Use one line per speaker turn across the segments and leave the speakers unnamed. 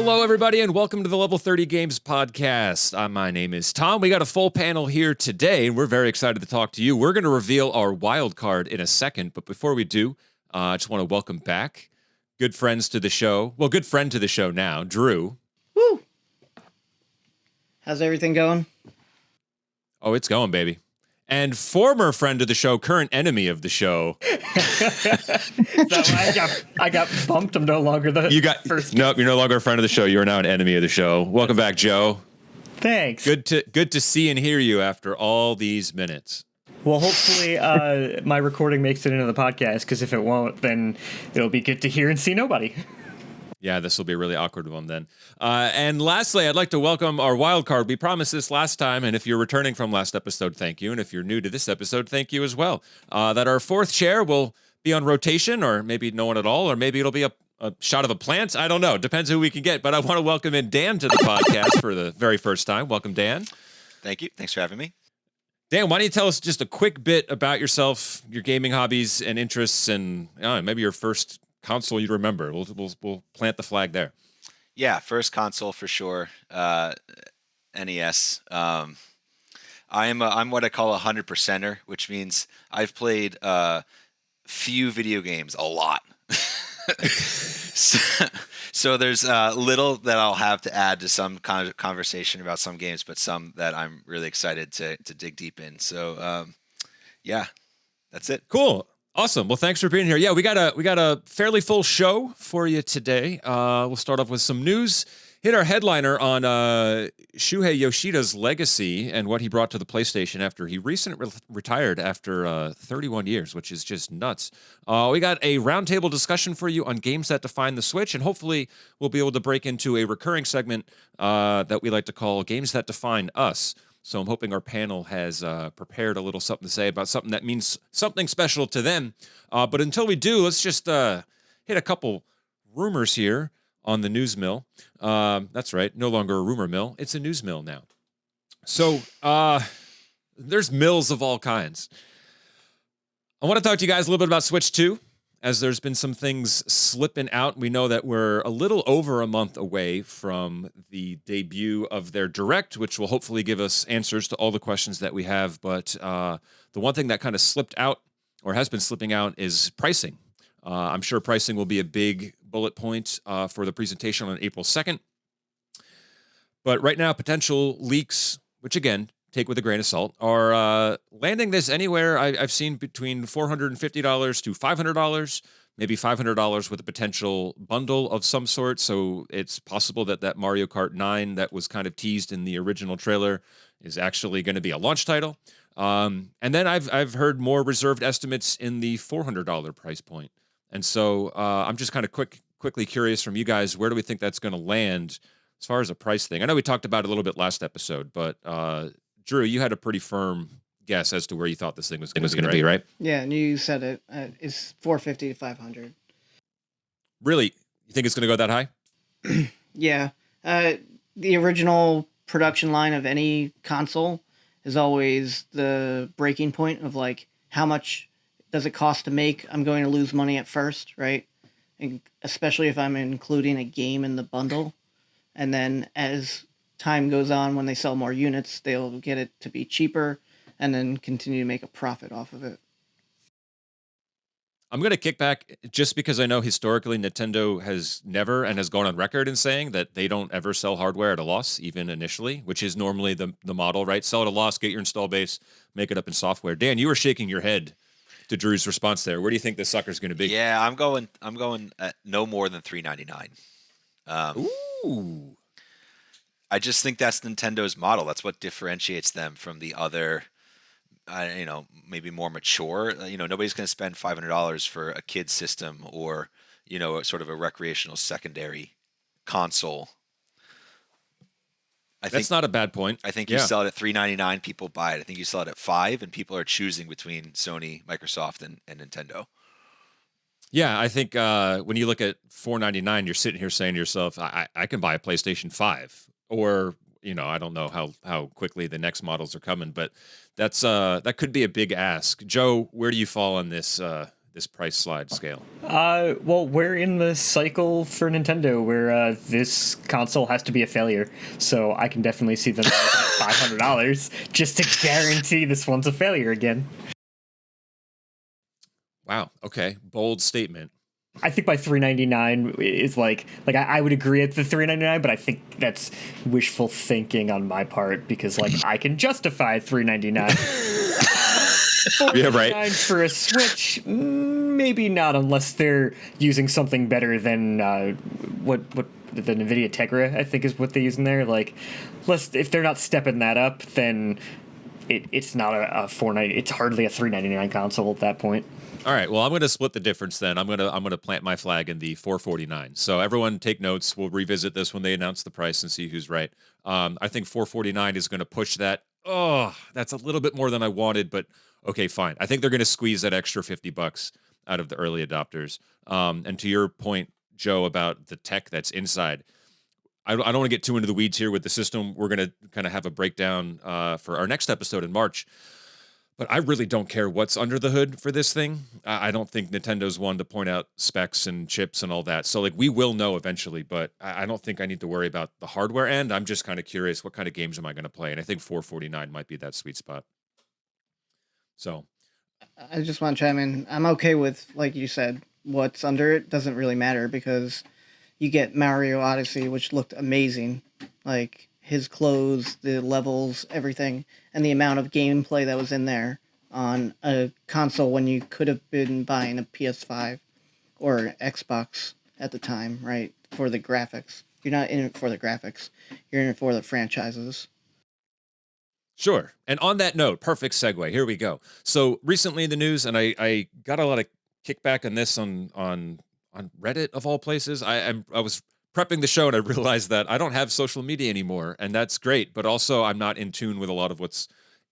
Hello, everybody, and welcome to the Level 30 Games podcast. My name is Tom. We got a full panel here today, and we're very excited to talk to you. We're going to reveal our wild card in a second, but before we do, I just want to welcome back good friends to the show. Well, good friend to the show now, Drew.
Woo! How's everything going?
Oh, it's going, baby. And former friend of the show, current enemy of the show.
I got bumped. I'm no longer the first.
Nope, you're no longer a friend of the show. You're now an enemy of the show. Welcome back, Joe.
Thanks.
Good to see and hear you after all these minutes.
Well, hopefully my recording makes it into the podcast, because if it won't, then it'll be good to hear and see nobody.
Yeah, this will be a really awkward one then. And lastly, I'd like to welcome our wild card. We promised this last time, and if you're returning from last episode, thank you. And if you're new to this episode, thank you as well. That our fourth chair will be on rotation, or maybe no one at all, or maybe it'll be a shot of a plant. I don't know. Depends who we can get. But I want to welcome in Dan to the podcast for the very first time. Welcome, Dan.
Thank you. Thanks for having me.
Dan, why don't you tell us just a quick bit about yourself, your gaming hobbies and interests, and maybe your first console you remember. We'll plant the flag there.
Yeah, first console for sure. NES. I'm what I call 100%er, which means I've played few video games a lot. So there's little that I'll have to add to some kind of conversation about some games, but some that I'm really excited to dig deep in. So yeah, that's it.
Cool. Awesome. Well, thanks for being here. Yeah, we got a fairly full show for you today. We'll start off with some news. Hit our headliner on Shuhei Yoshida's legacy and what he brought to the PlayStation after he recently retired after 31 years, which is just nuts. We got a roundtable discussion for you on games that define the Switch, and hopefully we'll be able to break into a recurring segment that we like to call Games That Define Us. So I'm hoping our panel has prepared a little something to say about something that means something special to them. But until we do, let's just hit a couple rumors here on the news mill. That's right, no longer a rumor mill. It's a news mill now. So there's mills of all kinds. I want to talk to you guys a little bit about Switch 2, as there's been some things slipping out. We know that we're a little over a month away from the debut of their Direct, which will hopefully give us answers to all the questions that we have. But the one thing that kind of slipped out, or has been slipping out, is pricing. I'm sure pricing will be a big bullet point for the presentation on April 2nd. But right now, potential leaks, which again, take with a grain of salt, are landing this anywhere. I've seen between $450 to $500, maybe $500 with a potential bundle of some sort. So it's possible that Mario Kart 9 that was kind of teased in the original trailer is actually going to be a launch title. And then I've heard more reserved estimates in the $400 price point. And so I'm just kind of quickly curious from you guys, where do we think that's going to land as far as a price thing? I know we talked about it a little bit last episode, but Drew, you had a pretty firm guess as to where you thought this thing was going to be, right?
Yeah, and you said it. It's $450 to $500.
Really? You think it's going to go that high?
Yeah. The original production line of any console is always the breaking point of, like, how much does it cost to make? I'm going to lose money at first, right? And especially if I'm including a game in the bundle. And then as time goes on, when they sell more units, they'll get it to be cheaper and then continue to make a profit off of it.
I'm going to kick back just because I know historically Nintendo has never and has gone on record in saying that they don't ever sell hardware at a loss, even initially, which is normally the model, right? Sell at a loss, get your install base, make it up in software. Dan, you were shaking your head to Drew's response there. Where do you think this sucker's going to be?
Yeah, I'm going at no more than $399.
Ooh.
I just think that's Nintendo's model. That's what differentiates them from the other, maybe more mature. Nobody's going to spend $500 for a kid's system or, sort of a recreational secondary console.
That's not a bad point.
I think you sell it at $399, people buy it. I think you sell it at $5, and people are choosing between Sony, Microsoft, and Nintendo.
Yeah, I think when you look at $499, you're sitting here saying to yourself, I can buy a PlayStation 5. Or, I don't know how quickly the next models are coming, but that could be a big ask. Joe, where do you fall on this this price slide scale?
Well, we're in the cycle for Nintendo where this console has to be a failure. So I can definitely see them at $500 just to guarantee this one's a failure again.
Wow. Okay. Bold statement.
I think my $399 is like I would agree at the $399, but I think that's wishful thinking on my part because like I can justify $399.
Yeah, right.
For a Switch, maybe not unless they're using something better than what the NVIDIA Tegra I think is what they use in there. Like, if they're not stepping that up, then it's not a $490. It's hardly a $399 console at that point.
All right. Well, I'm going to split the difference then. I'm going to plant my flag in the $449. So everyone take notes. We'll revisit this when they announce the price and see who's right. I think $449 is going to push that. Oh, that's a little bit more than I wanted, but okay, fine. I think they're going to squeeze that extra $50 out of the early adopters. And to your point, Joe, about the tech that's inside, I don't want to get too into the weeds here with the system. We're going to kind of have a breakdown for our next episode in March. But I really don't care what's under the hood for this thing. I don't think Nintendo's one to point out specs and chips and all that. So, like, we will know eventually, but I don't think I need to worry about the hardware end. I'm just kind of curious, what kind of games am I going to play? And I think $449 might be that sweet spot. So,
I just want to chime in. I'm okay with, like you said, what's under it doesn't really matter because you get Mario Odyssey, which looked amazing. Like, his clothes, the levels, everything, and the amount of gameplay that was in there on a console when you could have been buying a PS5 or Xbox at the time, right? For the graphics. You're not in it for the graphics. You're in it for the franchises.
sure. And on that note, perfect segue. Here we go. So recently in the news, and I got a lot of kickback on this on Reddit of all places. I was prepping the show and I realized that I don't have social media anymore, and that's great. But also, I'm not in tune with a lot of what's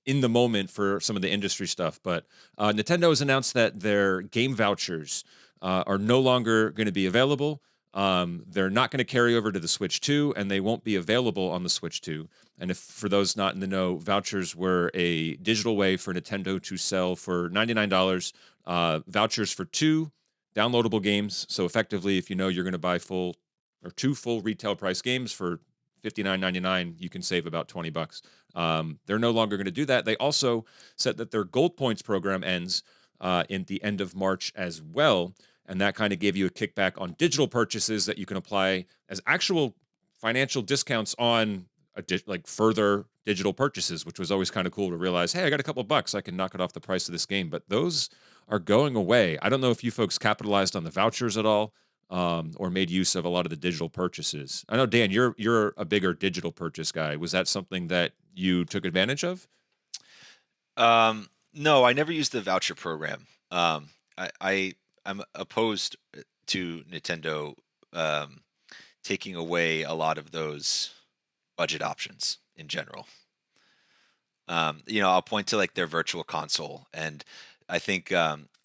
in the moment for some of the industry stuff. But Nintendo has announced that their game vouchers are no longer going to be available. They're not going to carry over to the Switch 2, and they won't be available on the Switch 2. And if for those not in the know, vouchers were a digital way for Nintendo to sell for $99 vouchers for 2 downloadable games. So effectively, if you know you're going to buy 2 full retail price games for $59.99, you can save about $20. They're no longer going to do that. They also said that their Gold Points program ends in the end of March as well. And that kind of gave you a kickback on digital purchases that you can apply as actual financial discounts on further digital purchases, which was always kind of cool to realize, hey, I got a couple bucks, I can knock it off the price of this game. But those are going away. I don't know if you folks capitalized on the vouchers at all, or made use of a lot of the digital purchases. I know, Dan, you're a bigger digital purchase guy. Was that something that you took advantage of?
No, I never used the voucher program. I'm opposed to Nintendo taking away a lot of those budget options in general. I'll point to like their virtual console, and I think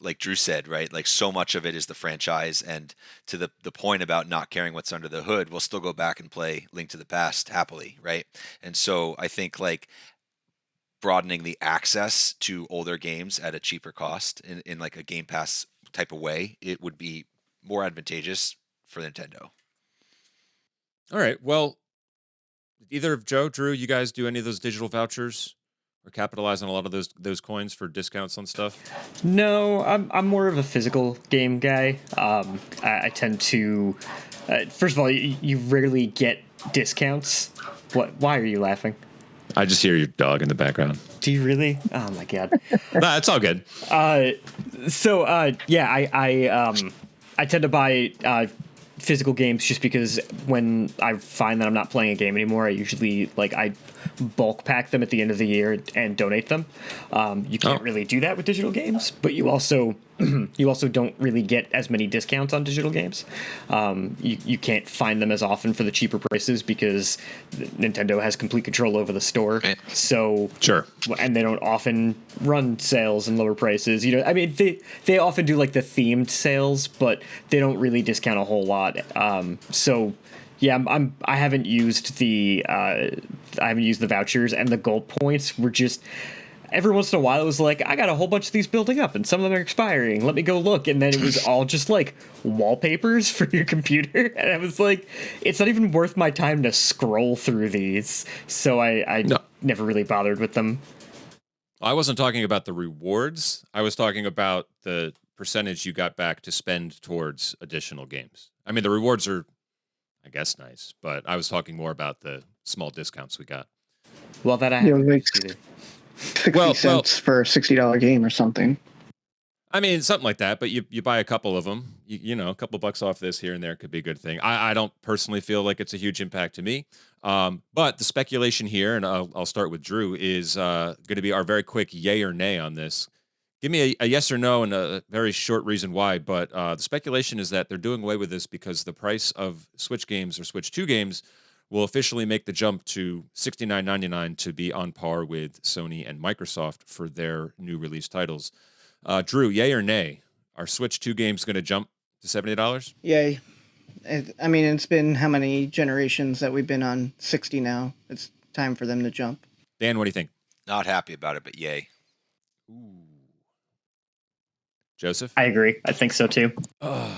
like Drew said, right, like so much of it is the franchise, and to the point about not caring what's under the hood, we'll still go back and play Link to the Past happily, right? And so I think like broadening the access to older games at a cheaper cost in like a Game Pass type of way, it would be more advantageous for Nintendo.
All right. Well, did either of Joe, Drew, you guys do any of those digital vouchers or capitalize on a lot of those coins for discounts on stuff?
No, I'm more of a physical game guy. I tend to, first of all, you rarely get discounts. Why are you laughing?
I just hear your dog in the background.
Do you really? Oh my god.
Nah, it's all good.
I tend to buy physical games just because when I find that I'm not playing a game anymore, I usually I bulk pack them at the end of the year and donate them. You can't really do that with digital games, but you also don't really get as many discounts on digital games. You can't find them as often for the cheaper prices because Nintendo has complete control over the store. So
sure,
and they don't often run sales and lower prices. I mean, they often do like the themed sales, but they don't really discount a whole lot. Yeah, I haven't used the vouchers, and the gold points were just every once in a while it was like, I got a whole bunch of these building up and some of them are expiring. Let me go look. And then it was all just like wallpapers for your computer. And I was like, it's not even worth my time to scroll through these. So I never really bothered with them.
I wasn't talking about the rewards. I was talking about the percentage you got back to spend towards additional games. I mean, the rewards are, I guess, nice, but I was talking more about the small discounts we got.
Well, that I
You know,
haven't
like
either.
60 cents for a $60 game or something.
I mean, something like that, but you buy a couple of them, you know, a couple bucks off this here and there could be a good thing. I don't personally feel like it's a huge impact to me. But the speculation here, and I'll start with Drew, is going to be our very quick yay or nay on this. Give me a yes or no and a very short reason why. But the speculation is that they're doing away with this because the price of Switch games or Switch 2 games will officially make the jump to $69.99 to be on par with Sony and Microsoft for their new release titles. Drew, yay or nay? Are Switch 2 games going to jump to $70?
Yay. I mean, it's been how many generations that we've been on 60 now? It's time for them to jump.
Dan, what do you think?
Not happy about it, but yay.
Ooh. Joseph?
I agree. I think so too.
All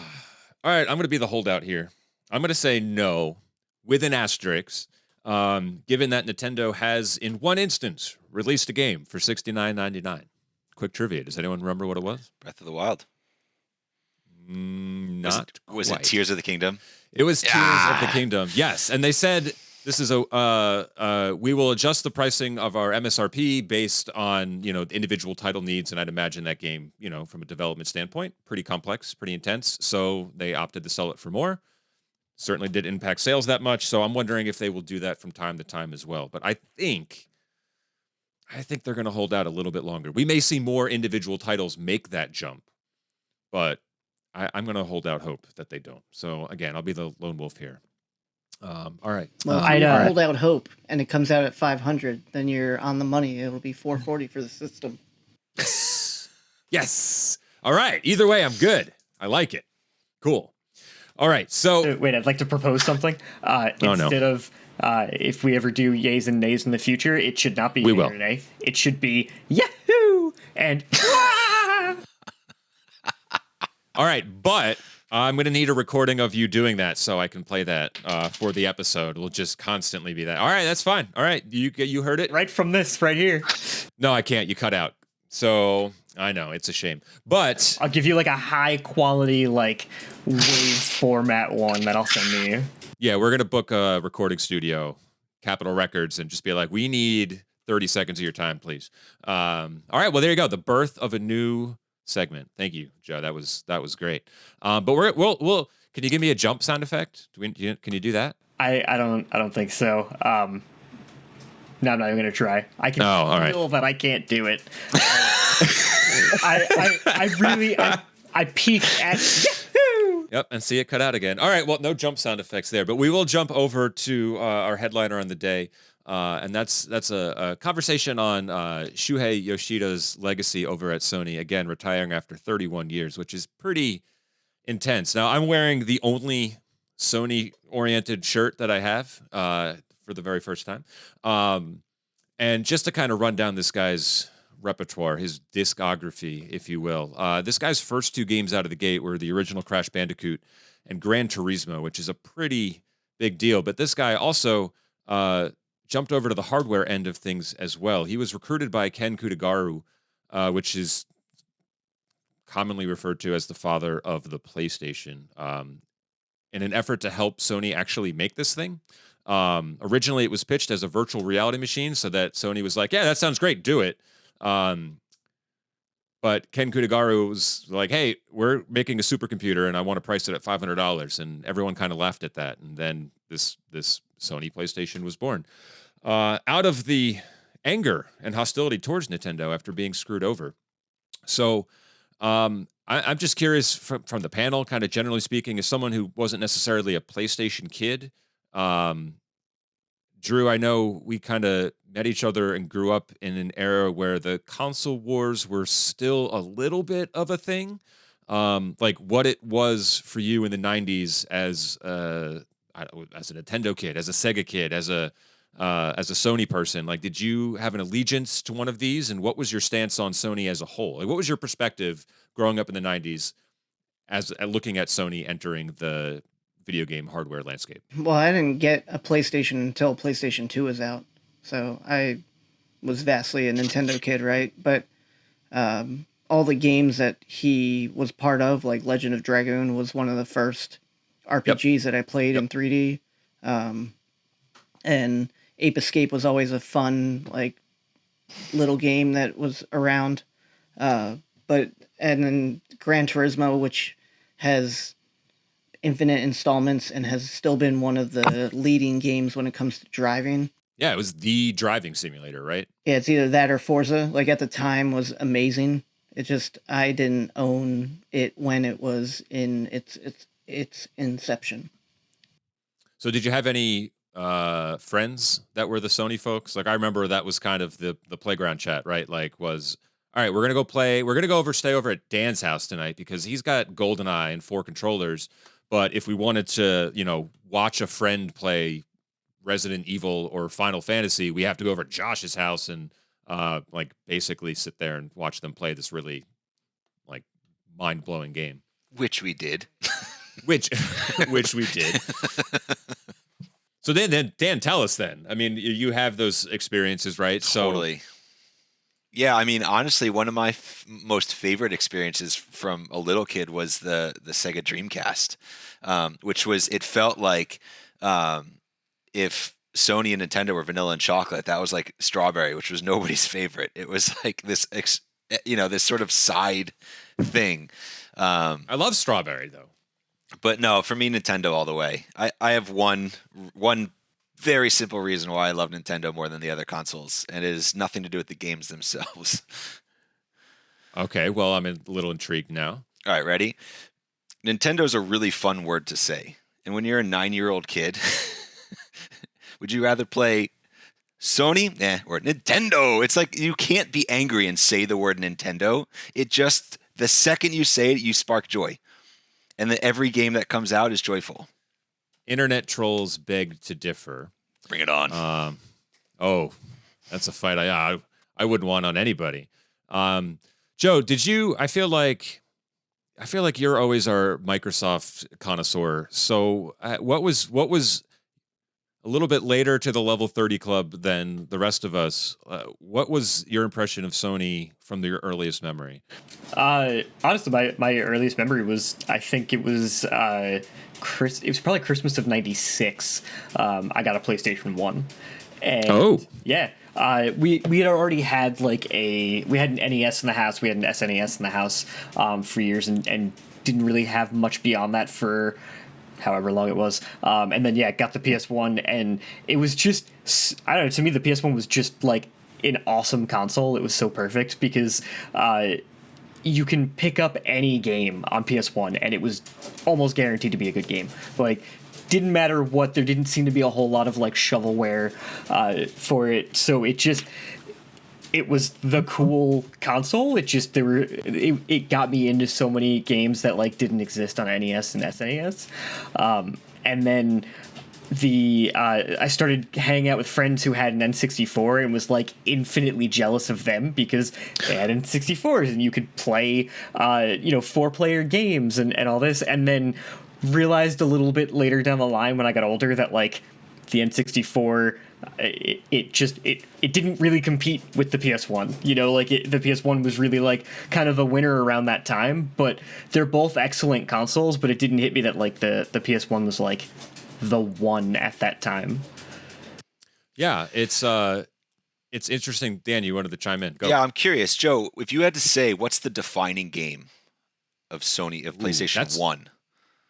right, I'm going to be the holdout here. I'm going to say no with an asterisk, given that Nintendo has, in one instance, released a game for $69.99. Quick trivia. Does anyone remember what it was?
Breath of the Wild.
Not
Was it
quite.
Tears of the Kingdom?
It was Tears of the Kingdom. Yes, and they said this is we will adjust the pricing of our MSRP based on, you know, individual title needs, and I'd imagine that game, you know, from a development standpoint, pretty complex, pretty intense. So they opted to sell it for more. Certainly did impact sales that much. So I'm wondering if they will do that from time to time as well. But I think they're going to hold out a little bit longer. We may see more individual titles make that jump, but I'm going to hold out hope that they don't. So again, I'll be the lone wolf here. All right.
Well, if you hold out hope and it comes out at 500, then you're on the money. It'll be 440 for the system.
Yes. All right. Either way, I'm good. I like it. Cool. All right. So
wait, I'd like to propose something. Instead of if we ever do yays and nays in the future, it should not be yay or nay. It should be Yahoo and
All right, but I'm going to need a recording of you doing that so I can play that for the episode. We'll just constantly be that. All right, that's fine. All right, you heard it?
Right from this right here.
No, I can't. You cut out. So I know, it's a shame. But
I'll give you like a high quality, like wave format one that I'll send to you.
Yeah, we're going to book a recording studio, Capitol Records, and just be like, we need 30 seconds of your time, please. All right, well, there you go. The birth of a new segment. Thank you, Joe. That was great. But we'll. Can you give me a jump sound effect? Can you do that?
I don't think so. No, I'm not even gonna try. I can feel that I can't do it. I peeked at Yahoo!
Yep, and see it cut out again. All right, well, no jump sound effects there, but we will jump over to our headliner on the day. And that's a conversation on Shuhei Yoshida's legacy over at Sony, again, retiring after 31 years, which is pretty intense. Now, I'm wearing the only Sony-oriented shirt that I have for the very first time. And just to kind of run down this guy's repertoire, his discography, if you will. This guy's first two games out of the gate were the original Crash Bandicoot and Gran Turismo, which is a pretty big deal. But this guy also jumped over to the hardware end of things as well. He was recruited by Ken Kutagaru, which is commonly referred to as the father of the PlayStation, in an effort to help Sony actually make this thing. Originally, it was pitched as a virtual reality machine so that Sony was like, yeah, that sounds great, do it. But Ken Kutagaru was like, hey, we're making a supercomputer and I want to price it at $500. And everyone kind of laughed at that. And then this Sony PlayStation was born. Out of the anger and hostility towards Nintendo after being screwed over. So I'm just curious from the panel, kind of generally speaking, as someone who wasn't necessarily a PlayStation kid, Drew, I know we kind of met each other and grew up in an era where the console wars were still a little bit of a thing. Like what it was for you in the 90s as a Nintendo kid, as a Sega kid, as a as a Sony person, like, did you have an allegiance to one of these, and what was your stance on Sony as a whole? Like, what was your perspective growing up in the '90s as looking at Sony entering the video game hardware landscape?
Well, I didn't get a PlayStation until PlayStation 2 was out, so I was vastly a Nintendo kid, right? But all the games that he was part of, like Legend of Dragoon, was one of the first RPGs that I played in 3D. And Ape Escape was always a fun, like, little game that was around. And then Gran Turismo, which has infinite installments and has still been one of the leading games when it comes to driving.
Yeah, it was the driving simulator, right?
Yeah, it's either that or Forza. Like, at the time was amazing. It just, I didn't own it when it was in its inception.
So did you have any friends that were the Sony folks? Like, I remember that was kind of the playground chat, right? Like, was, all right, we're going to stay over at Dan's house tonight because he's got GoldenEye and 4 controllers. But if we wanted to, watch a friend play Resident Evil or Final Fantasy, we have to go over to Josh's house and like basically sit there and watch them play this really like mind-blowing game.
Which we did.
Which we did. So then Dan, tell us then. I mean, you have those experiences, right?
Totally. Yeah, I mean, honestly, one of my most favorite experiences from a little kid was the Sega Dreamcast, which was, it felt like if Sony and Nintendo were vanilla and chocolate, that was like strawberry, which was nobody's favorite. It was like this, this sort of side thing.
I love strawberry though.
But no, for me, Nintendo all the way. I have one very simple reason why I love Nintendo more than the other consoles, and it has nothing to do with the games themselves.
Okay, well, I'm a little intrigued now. All
right, ready? Nintendo's a really fun word to say. And when you're a 9-year-old kid, would you rather play Sony or Nintendo? It's like you can't be angry and say the word Nintendo. It just, the second you say it, you spark joy. And then every game that comes out is joyful.
Internet trolls beg to differ.
Bring it on.
That's a fight I wouldn't want on anybody. Joe, did you? I feel like you're always our Microsoft connoisseur. So what was a little bit later to the level 30 club than the rest of us? What was your impression of Sony from your earliest memory?
Honestly, my earliest memory was, I think it was it was probably Christmas of '96. I got a PlayStation 1. And yeah. We had already had we had an NES in the house, we had an SNES in the house for years, and didn't really have much beyond that for however long it was. And then got the PS1, and it was just, I don't know, to me the PS1 was just like an awesome console. It was so perfect because you can pick up any game on PS1 and it was almost guaranteed to be a good game. Like, didn't matter what, there didn't seem to be a whole lot of like shovelware for it, so it was the cool console. It got me into so many games that like didn't exist on NES and SNES, and then I started hanging out with friends who had an N64 and was like infinitely jealous of them because they had N64s and you could play 4-player games and all this, and then realized a little bit later down the line when I got older that like the N64 it didn't really compete with the PS1. The PS1 was really like kind of a winner around that time, but they're both excellent consoles, but it didn't hit me that like the PS1 was like the one at that time.
Yeah, it's interesting. Dan, you wanted to chime in. Go.
Yeah, I'm curious, Joe, if you had to say what's the defining game of PlayStation 1?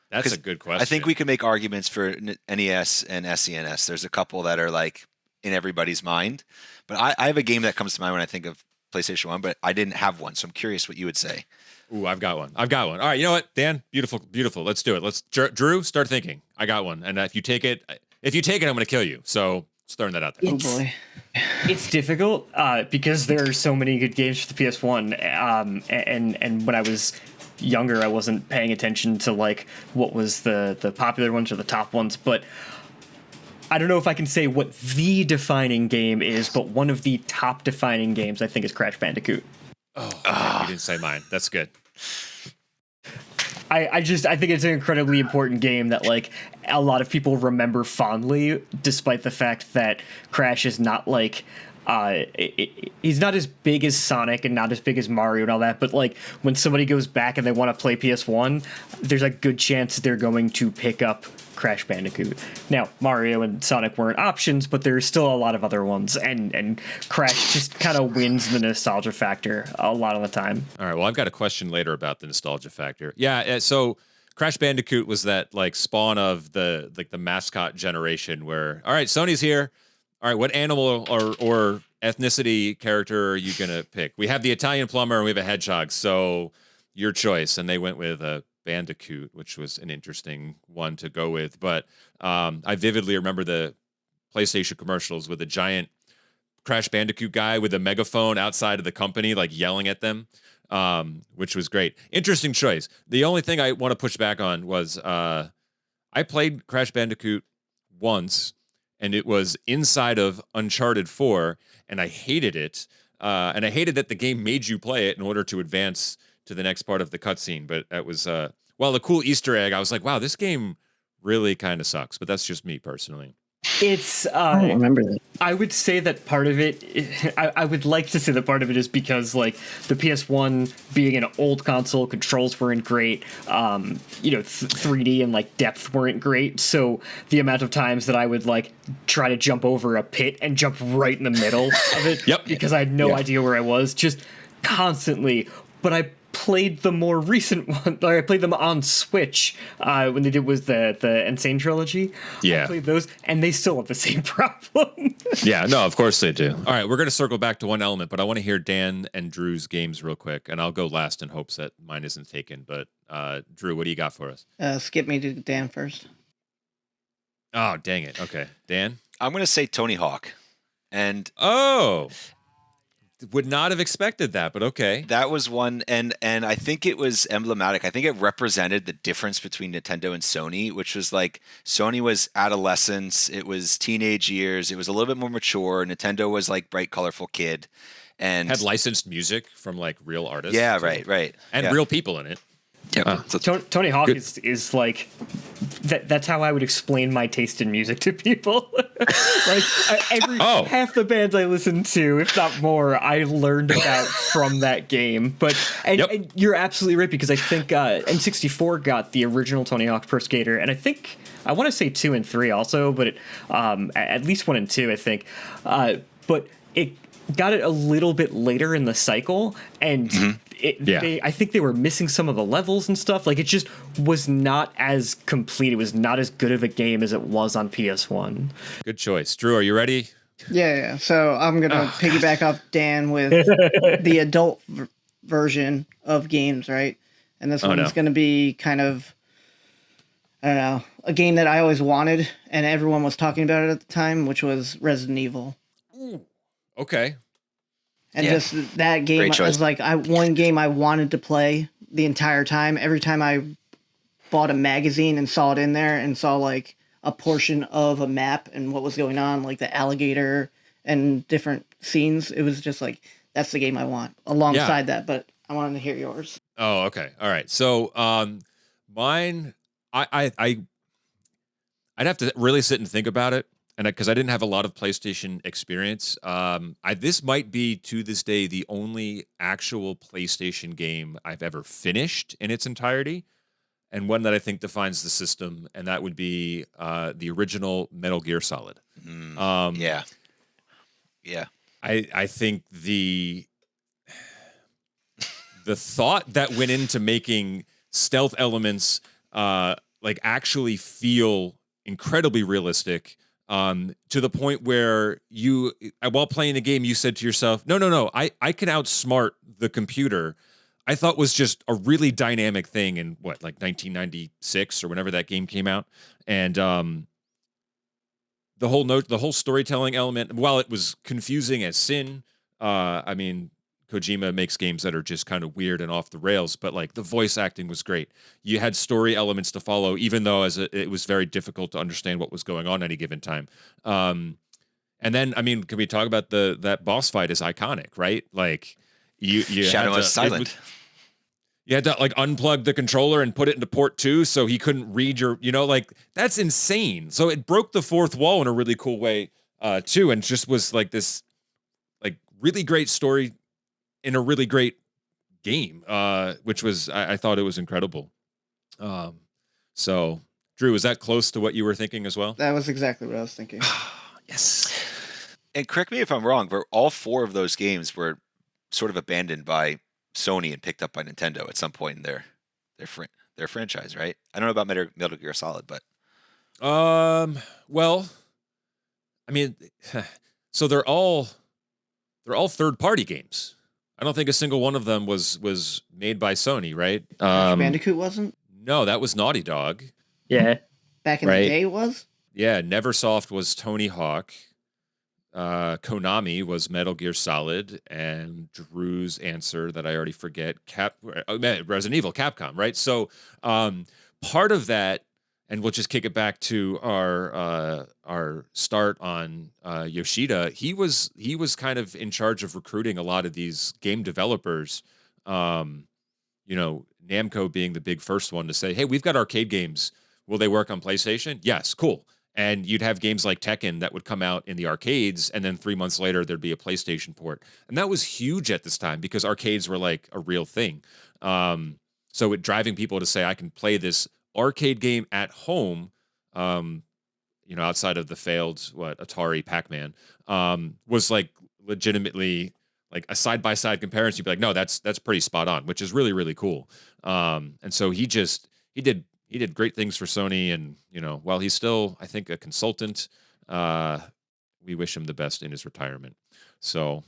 That's a good question.
I think we could make arguments for NES and SNES. There's a couple that are like in everybody's mind, but I have a game that comes to mind when I think of PlayStation 1, but I didn't have one, so I'm curious what you would say.
Ooh, I've got one. All right, you know what, Dan? Beautiful. Let's do it. Drew, start thinking. I got one, and if you take it, I'm going to kill you. So just throwing that out there.
Oh boy.
It's difficult because there are so many good games for the PS1, and when I was younger, I wasn't paying attention to like what was the popular ones or the top ones, but I don't know if I can say what the defining game is, but one of the top defining games I think is Crash Bandicoot.
Oh, okay. You didn't say mine. That's good.
I think it's an incredibly important game that like a lot of people remember fondly, despite the fact that Crash is not like he's not as big as Sonic and not as big as Mario and all that, but like when somebody goes back and they want to play PS1, there's a good chance they're going to pick up Crash Bandicoot. Now, Mario and Sonic weren't options, but there's still a lot of other ones, and Crash just kind of wins the nostalgia factor a lot of the time.
All right, well, I've got a question later about the nostalgia factor. Yeah, so Crash Bandicoot was that like spawn of the mascot generation where, all right, Sony's here. All right, what animal or ethnicity character are you gonna pick? We have the Italian plumber and we have a hedgehog, so your choice. And they went with a Bandicoot, which was an interesting one to go with. But I vividly remember the PlayStation commercials with a giant Crash Bandicoot guy with a megaphone outside of the company, like yelling at them, which was great. Interesting choice. The only thing I want to push back on was I played Crash Bandicoot once, and it was inside of Uncharted 4, and I hated it. And I hated that the game made you play it in order to advance to the next part of the cutscene. But that was, well, the cool Easter egg. I was like, wow, this game really kind of sucks. But that's just me personally.
It's
I don't remember that.
I would say that part of it, I would like to say that part of it is because like the PS1 being an old console, controls weren't great, 3D and like depth weren't great. So the amount of times that I would like try to jump over a pit and jump right in the middle of it, because I had no idea where I was, just constantly. But I played the more recent one. I played them on Switch when they did was the Insane Trilogy.
Yeah,
I played those, and they still have the same problem.
Yeah, no, of course they do. All right, we're going to circle back to one element, but I want to hear Dan and Drew's games real quick, and I'll go last in hopes that mine isn't taken. But Drew, what do you got for us?
Skip me to Dan first.
Oh, dang it. Okay, Dan?
I'm going to say Tony Hawk. And
would not have expected that, but okay.
That was one, and I think it was emblematic. I think it represented the difference between Nintendo and Sony, which was like Sony was adolescence, it was teenage years, it was a little bit more mature. Nintendo was like bright, colorful kid, and
had licensed music from like real artists.
Yeah, right,
and real people in it.
Yeah,
Tony Hawk is like that's how I would explain my taste in music to people. Like half the bands I listen to, if not more, I learned about from that game. But and you're absolutely right, because I think N64 got the original Tony Hawk Pro Skater, and I want to say 2 and 3 also, but at least 1 and 2 I think. But it got it a little bit later in the cycle, and I think they were missing some of the levels and stuff. Like, it just was not as complete. It was not as good of a game as it was on PS1.
Good choice. Drew, are you ready?
Yeah. So I'm going to piggyback off Dan with the adult version of games, right? And this one's going to be kind of, I don't know, a game that I always wanted, and everyone was talking about it at the time, which was Resident Evil.
Ooh. Okay.
And just that game was like one game I wanted to play the entire time. Every time I bought a magazine and saw it in there and saw like a portion of a map and what was going on, like the alligator and different scenes, it was just like, that's the game I want alongside that. But I wanted to hear yours.
Oh, okay. All right. So mine, I'd have to really sit and think about it. And because I didn't have a lot of PlayStation experience, this might be to this day the only actual PlayStation game I've ever finished in its entirety, and one that I think defines the system, and that would be the original Metal Gear Solid.
Yeah.
I think the thought that went into making stealth elements like actually feel incredibly realistic. To the point where you, while playing the game, you said to yourself, no, I can outsmart the computer. I thought was just a really dynamic thing in like 1996 or whenever that game came out. And the whole storytelling element, while it was confusing as sin, I mean, Kojima makes games that are just kind of weird and off the rails, but like the voice acting was great. You had story elements to follow, even though it was very difficult to understand what was going on at any given time. And then, I mean, can we talk about that boss fight is iconic, right? Like you
Shadow is silent.
You had to like unplug the controller and put it into port 2 so he couldn't read your, like that's insane. So it broke the fourth wall in a really cool way too, and just was like this like really great story in a really great game, which was I thought it was incredible. So Drew, is that close to what you were thinking as well?
That was exactly what I was thinking.
Yes.
And correct me if I'm wrong, but all 4 of those games were sort of abandoned by Sony and picked up by Nintendo at some point in their franchise, right? I don't know about Metal Gear Solid, but
well, I mean, so they're all third-party games. I don't think a single one of them was made by Sony, right?
Crash Bandicoot wasn't?
No, that was Naughty Dog.
Yeah.
Back in
Right.
the day, it was?
Yeah, Neversoft was Tony Hawk. Konami was Metal Gear Solid, and Drew's answer that I already forget, Resident Evil, Capcom, right? So part of that, and we'll just kick it back to our start on Yoshida. He was kind of in charge of recruiting a lot of these game developers. Namco being the big first one to say, "Hey, we've got arcade games. Will they work on PlayStation?" Yes, cool. And you'd have games like Tekken that would come out in the arcades, and then 3 months later, there'd be a PlayStation port. And that was huge at this time because arcades were like a real thing. So it driving people to say, I can play this arcade game at home, outside of the failed, Atari Pac-Man, was like legitimately like a side-by-side comparison. You'd be like, no, that's pretty spot on, which is really, really cool. And so he did great things for Sony, and while he's still, I think, a consultant, we wish him the best in his retirement. So,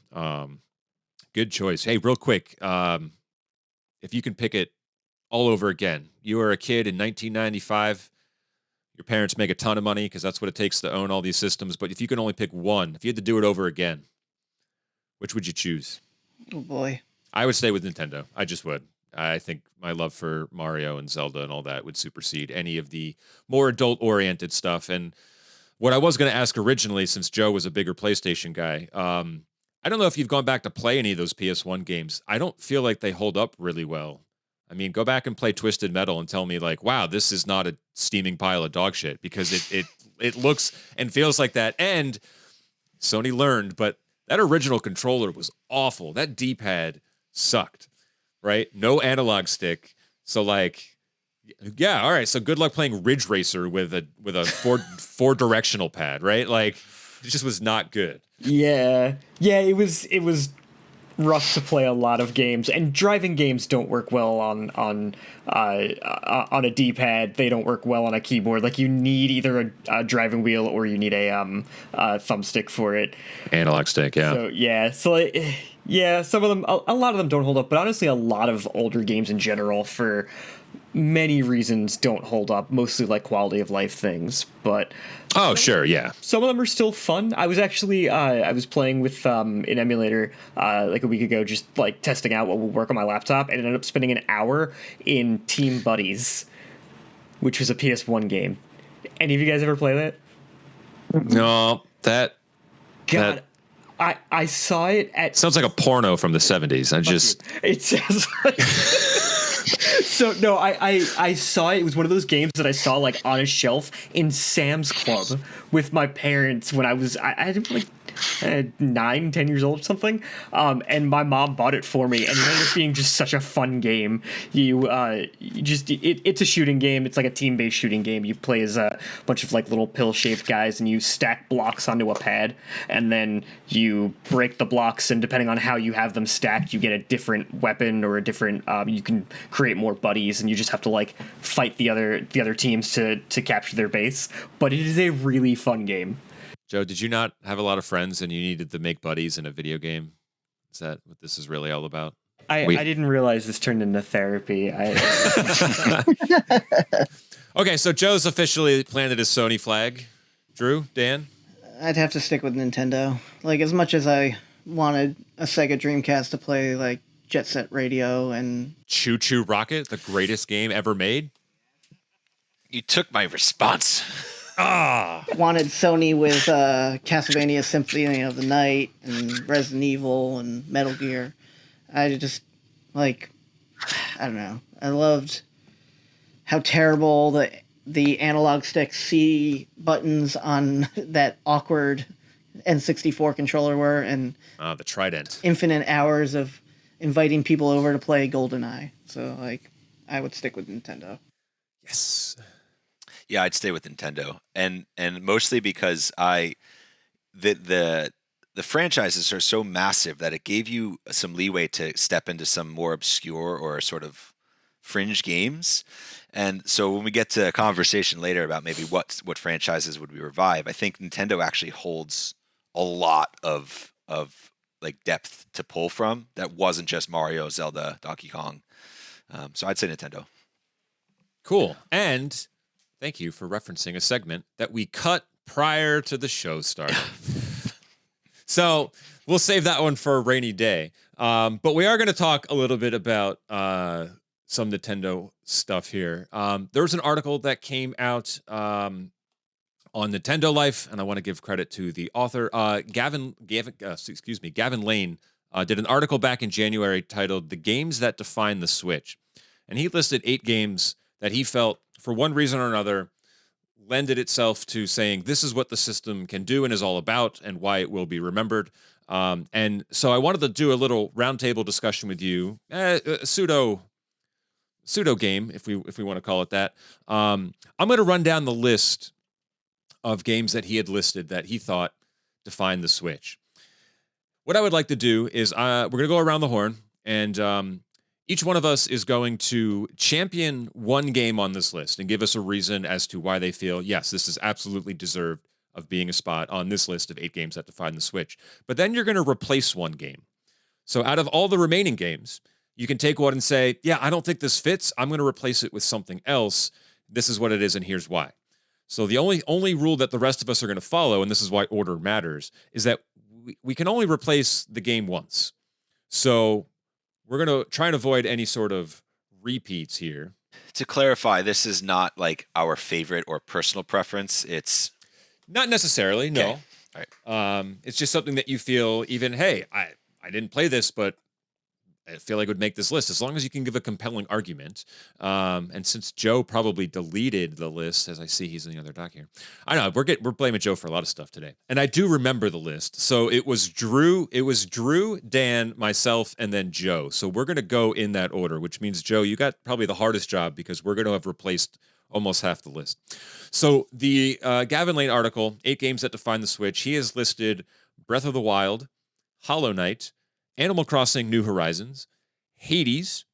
good choice. Hey, real quick, if you can pick it all over again, you were a kid in 1995. Your parents make a ton of money because that's what it takes to own all these systems. But if you can only pick one, if you had to do it over again, which would you choose?
Oh, boy.
I would stay with Nintendo. I just would. I think my love for Mario and Zelda and all that would supersede any of the more adult-oriented stuff. And what I was going to ask originally, since Joe was a bigger PlayStation guy, I don't know if you've gone back to play any of those PS1 games. I don't feel like they hold up really well. I mean, go back and play Twisted Metal and tell me, like, wow, this is not a steaming pile of dog shit, because it looks and feels like that. And Sony learned, but that original controller was awful. That D-pad sucked. Right? No analog stick. So like, yeah, all right. So good luck playing Ridge Racer with a four directional pad, right? Like, it just was not good.
Yeah. It was rough to play a lot of games, and driving games don't work well on a D-pad. They don't work well on a keyboard. Like, you need either a driving wheel or you need a thumbstick for it.
Analog stick, yeah.
Yeah, some of them, a lot of them don't hold up, but honestly, a lot of older games in general, for many reasons, don't hold up, mostly like quality of life things, but...
Oh, sure, yeah.
Some of them are still fun. I was actually, I was playing with an emulator like a week ago, just like testing out what would work on my laptop, and ended up spending an hour in Team Buddies, which was a PS1 game. Any of you guys ever play that?
No, that...
God... I saw it at...
Sounds like a porno from the 70s.
It sounds like... So, no, I saw it. It was one of those games that I saw, like, on a shelf in Sam's Club with my parents when I was... I had, like, 9-10 years old or something, and my mom bought it for me, and it ended up being just such a fun game. It's a shooting game. It's like a team-based shooting game. You play as a bunch of like little pill-shaped guys, and you stack blocks onto a pad, and then you break the blocks, and depending on how you have them stacked, you get a different weapon or a different you can create more buddies, and you just have to like fight the other teams to capture their base. But it is a really fun game.
Joe, did you not have a lot of friends and you needed to make buddies in a video game? Is that what this is really all about?
I didn't realize this turned into therapy.
Okay, so Joe's officially planted his Sony flag. Drew, Dan?
I'd have to stick with Nintendo. Like, as much as I wanted a Sega Dreamcast to play like Jet Set Radio and
Choo Choo Rocket, the greatest game ever made.
You took my response.
wanted Sony with Castlevania Symphony of the Night and Resident Evil and Metal Gear. I just, like, I don't know. I loved how terrible the analog stick C buttons on that awkward N64 controller were, and
The Trident.
infinite hours of inviting people over to play GoldenEye. So, like, I would stick with Nintendo.
Yes.
Yeah, I'd stay with Nintendo, and mostly because the franchises are so massive that it gave you some leeway to step into some more obscure or sort of fringe games. And so when we get to a conversation later about maybe what franchises would we revive, I think Nintendo actually holds a lot of like depth to pull from that wasn't just Mario, Zelda, Donkey Kong. So I'd say Nintendo.
Cool. And thank you for referencing a segment that we cut prior to the show starting. So we'll save that one for a rainy day. But we are going to talk a little bit about some Nintendo stuff here. There was an article that came out on Nintendo Life, and I want to give credit to the author. Gavin Lane did an article back in January titled "The Games That Define the Switch," and he listed 8 games that he felt, for one reason or another, lended itself to saying this is what the system can do and is all about and why it will be remembered. And so I wanted to do a little roundtable discussion with you, a pseudo game, if we want to call it that. I'm going to run down the list of games that he had listed that he thought defined the Switch. What I would like to do is we're going to go around the horn, and each one of us is going to champion one game on this list and give us a reason as to why they feel, yes, this is absolutely deserved of being a spot on this list of 8 games that define the Switch. But then you're going to replace one game. So out of all the remaining games, you can take one and say, yeah, I don't think this fits. I'm going to replace it with something else. This is what it is, and here's why. So the only rule that the rest of us are going to follow, and this is why order matters, is that we can only replace the game once. So we're going to try and avoid any sort of repeats here.
To clarify, this is not like our favorite or personal preference. It's
not necessarily, no.
Okay. All right.
It's just something that you feel even, hey, I didn't play this, but I feel like it would make this list, as long as you can give a compelling argument. And since Joe probably deleted the list, as I see he's in the other doc here, I know we're blaming Joe for a lot of stuff today. And I do remember the list. So it was Drew, Dan, myself, and then Joe. So we're going to go in that order, which means, Joe, you got probably the hardest job because we're going to have replaced almost half the list. So the Gavin Lane article, 8 games that define the Switch, he has listed Breath of the Wild, Hollow Knight, Animal Crossing New Horizons, Hades,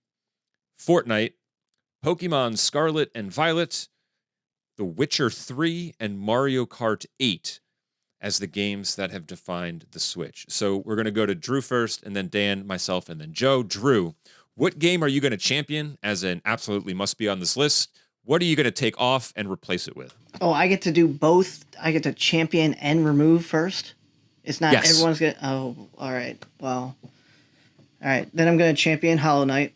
Fortnite, Pokemon Scarlet and Violet, The Witcher 3, and Mario Kart 8 as the games that have defined the Switch. So we're going to go to Drew first, and then Dan, myself, and then Joe. Drew, what game are you going to champion as an absolutely must be on this list? What are you going to take off and replace it with?
Oh, I get to do both. I get to champion and remove first. It's not everyone's going to... Oh, all right. Well... All right, then I'm going to champion Hollow Knight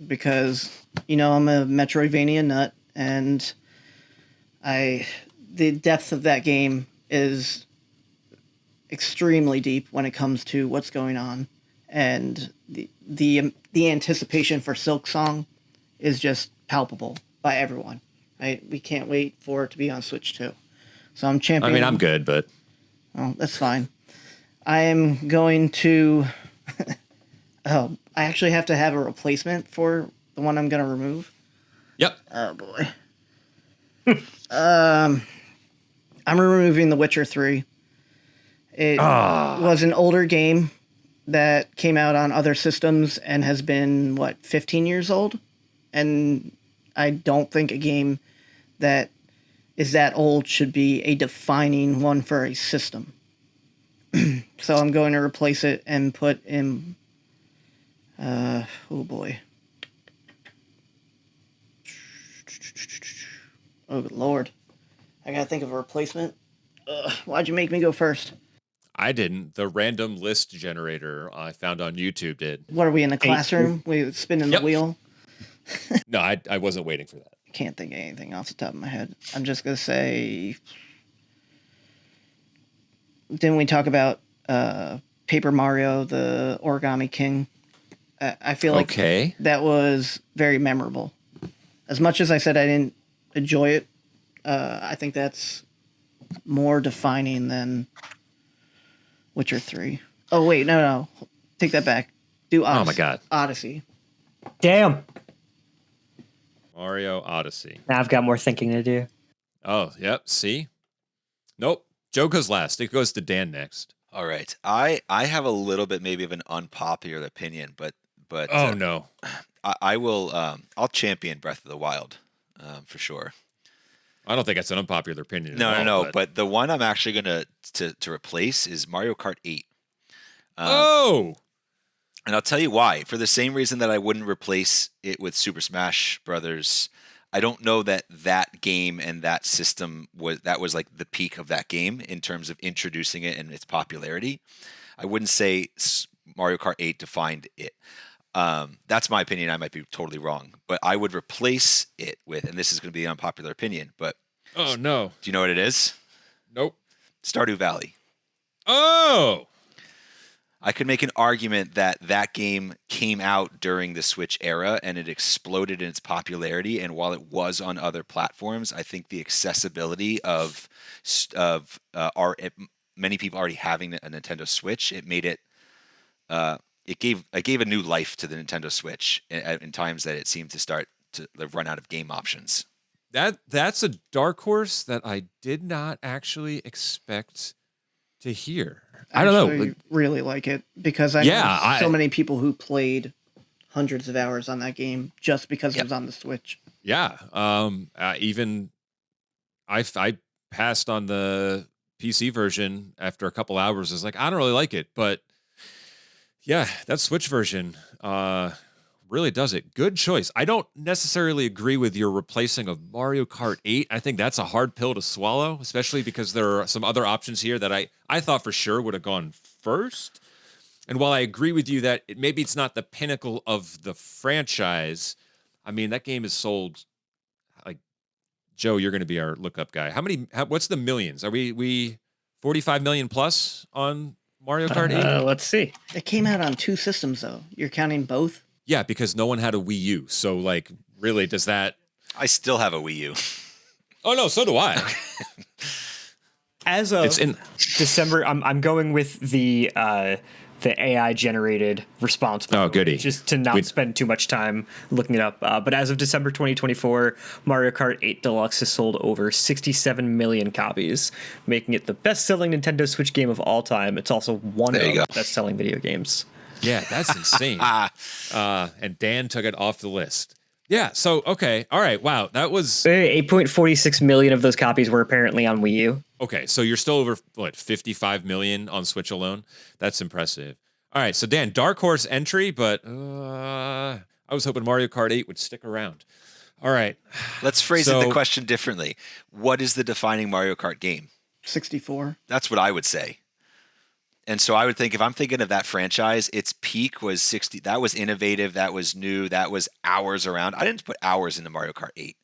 because, I'm a Metroidvania nut, and the depth of that game is extremely deep when it comes to what's going on, and the anticipation for Silk Song is just palpable by everyone. Right? We can't wait for it to be on Switch too. So I'm championing.
I mean, I'm good, but
that's fine. I am going to. Oh, I actually have to have a replacement for the one I'm going to remove.
Yep.
Oh, boy. I'm removing The Witcher 3. It was an older game that came out on other systems and has been, 15 years old? And I don't think a game that is that old should be a defining one for a system. So I'm going to replace it and put in... oh boy. Oh, good Lord. I gotta think of a replacement. Why'd you make me go first?
I didn't. The random list generator I found on YouTube did.
What are we in the classroom? We spinning
Yep.
the wheel.
No, I wasn't waiting for that.
Can't think of anything off the top of my head. I'm just gonna say. Didn't we talk about Paper Mario, the Origami King? I feel like that was very memorable. As much as I said I didn't enjoy it, I think that's more defining than Witcher 3. Oh, wait, no. Take that back. Do Odyssey.
Oh, my God.
Odyssey.
Damn.
Mario Odyssey.
Now I've got more thinking to do.
Oh, yep. See? Nope. Joe goes last. It goes to Dan next.
All right. I have a little bit maybe of an unpopular opinion, but
oh no.
I will I'll champion Breath of the Wild for sure.
I don't think it's an unpopular opinion.
No. But the one I'm actually gonna to replace is Mario Kart 8. And I'll tell you why. For the same reason that I wouldn't replace it with Super Smash Brothers. I don't know that game and that system was like the peak of that game in terms of introducing it and its popularity. I wouldn't say Mario Kart 8 defined it. That's my opinion. I might be totally wrong, but I would replace it with, and this is going to be an unpopular opinion, but
oh no,
do you know what it is?
Nope.
Stardew Valley.
Oh.
I could make an argument that that game came out during the Switch era and it exploded in its popularity. And while it was on other platforms, I think the accessibility of many people already having a Nintendo Switch, it made it it gave a new life to the Nintendo Switch in times that it seemed to start to run out of game options.
That's a dark horse that I did not actually expect to hear. I don't know.
Really like it because I know so many people who played hundreds of hours on that game just because it was on the Switch.
Yeah. Even I passed on the PC version after a couple hours. I was like, I don't really like it, but yeah, that Switch version really does it. Good choice. I don't necessarily agree with your replacing of Mario Kart 8. I think that's a hard pill to swallow, especially because there are some other options here that I thought for sure would have gone first. And while I agree with you that maybe it's not the pinnacle of the franchise, I mean, that game is sold like, Joe, you're going to be our lookup guy. What's the millions? Are we 45 million plus on Mario Kart 8?
Let's see.
It came out on 2 systems, though. You're counting both?
Yeah, because no one had a Wii U. So, like, really, does that...
I still have a Wii U.
Oh, no, so do I.
As of December, I'm going with the AI-generated response.
Oh, goody.
Just to not spend too much time looking it up. But as of December 2024, Mario Kart 8 Deluxe has sold over 67 million copies, making it the best-selling Nintendo Switch game of all time. It's also one of the best-selling video games.
Yeah, that's insane. And Dan took it off the list. Yeah, so, okay. All right, wow. That was...
8.46 million of those copies were apparently on Wii U.
Okay, so you're still over, 55 million on Switch alone? That's impressive. All right, so Dan, dark horse entry, but I was hoping Mario Kart 8 would stick around. All right.
Let's phrase the question differently. What is the defining Mario Kart game?
64.
That's what I would say. And so I would think if I'm thinking of that franchise, its peak was 60. That was innovative. That was new. That was hours around. I didn't put hours into Mario Kart 8.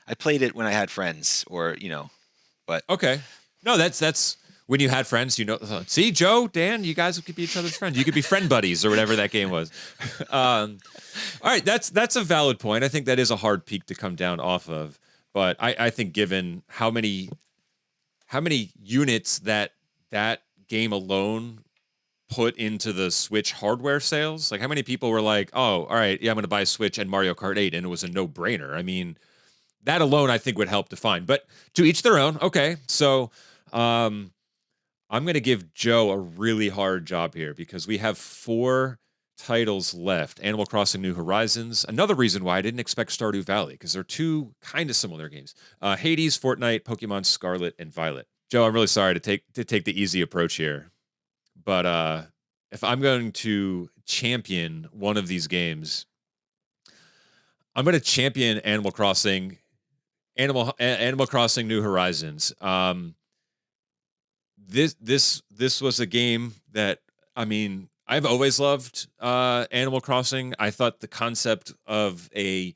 I played it when I had friends but.
Okay. No, that's when you had friends, see, Joe, Dan, you guys could be each other's friends. You could be friend buddies or whatever that game was. All right. That's a valid point. I think that is a hard peak to come down off of. But I think given how many units that game alone put into the Switch hardware sales, like how many people were like, oh, all right, yeah, I'm going to buy a Switch and Mario Kart 8, and it was a no-brainer. I mean, that alone I think would help define, but to each their own. Okay, so I'm going to give Joe a really hard job here because we have 4 titles left. Animal Crossing New Horizons, another reason why I didn't expect Stardew Valley, because they're 2 kind of similar games. Hades, Fortnite, Pokemon Scarlet and Violet. Joe, I'm really sorry to take the easy approach here, but if I'm going to champion one of these games, I'm going to champion Animal Crossing New Horizons. this was a game that, I mean, I've always loved Animal Crossing. I thought the concept of a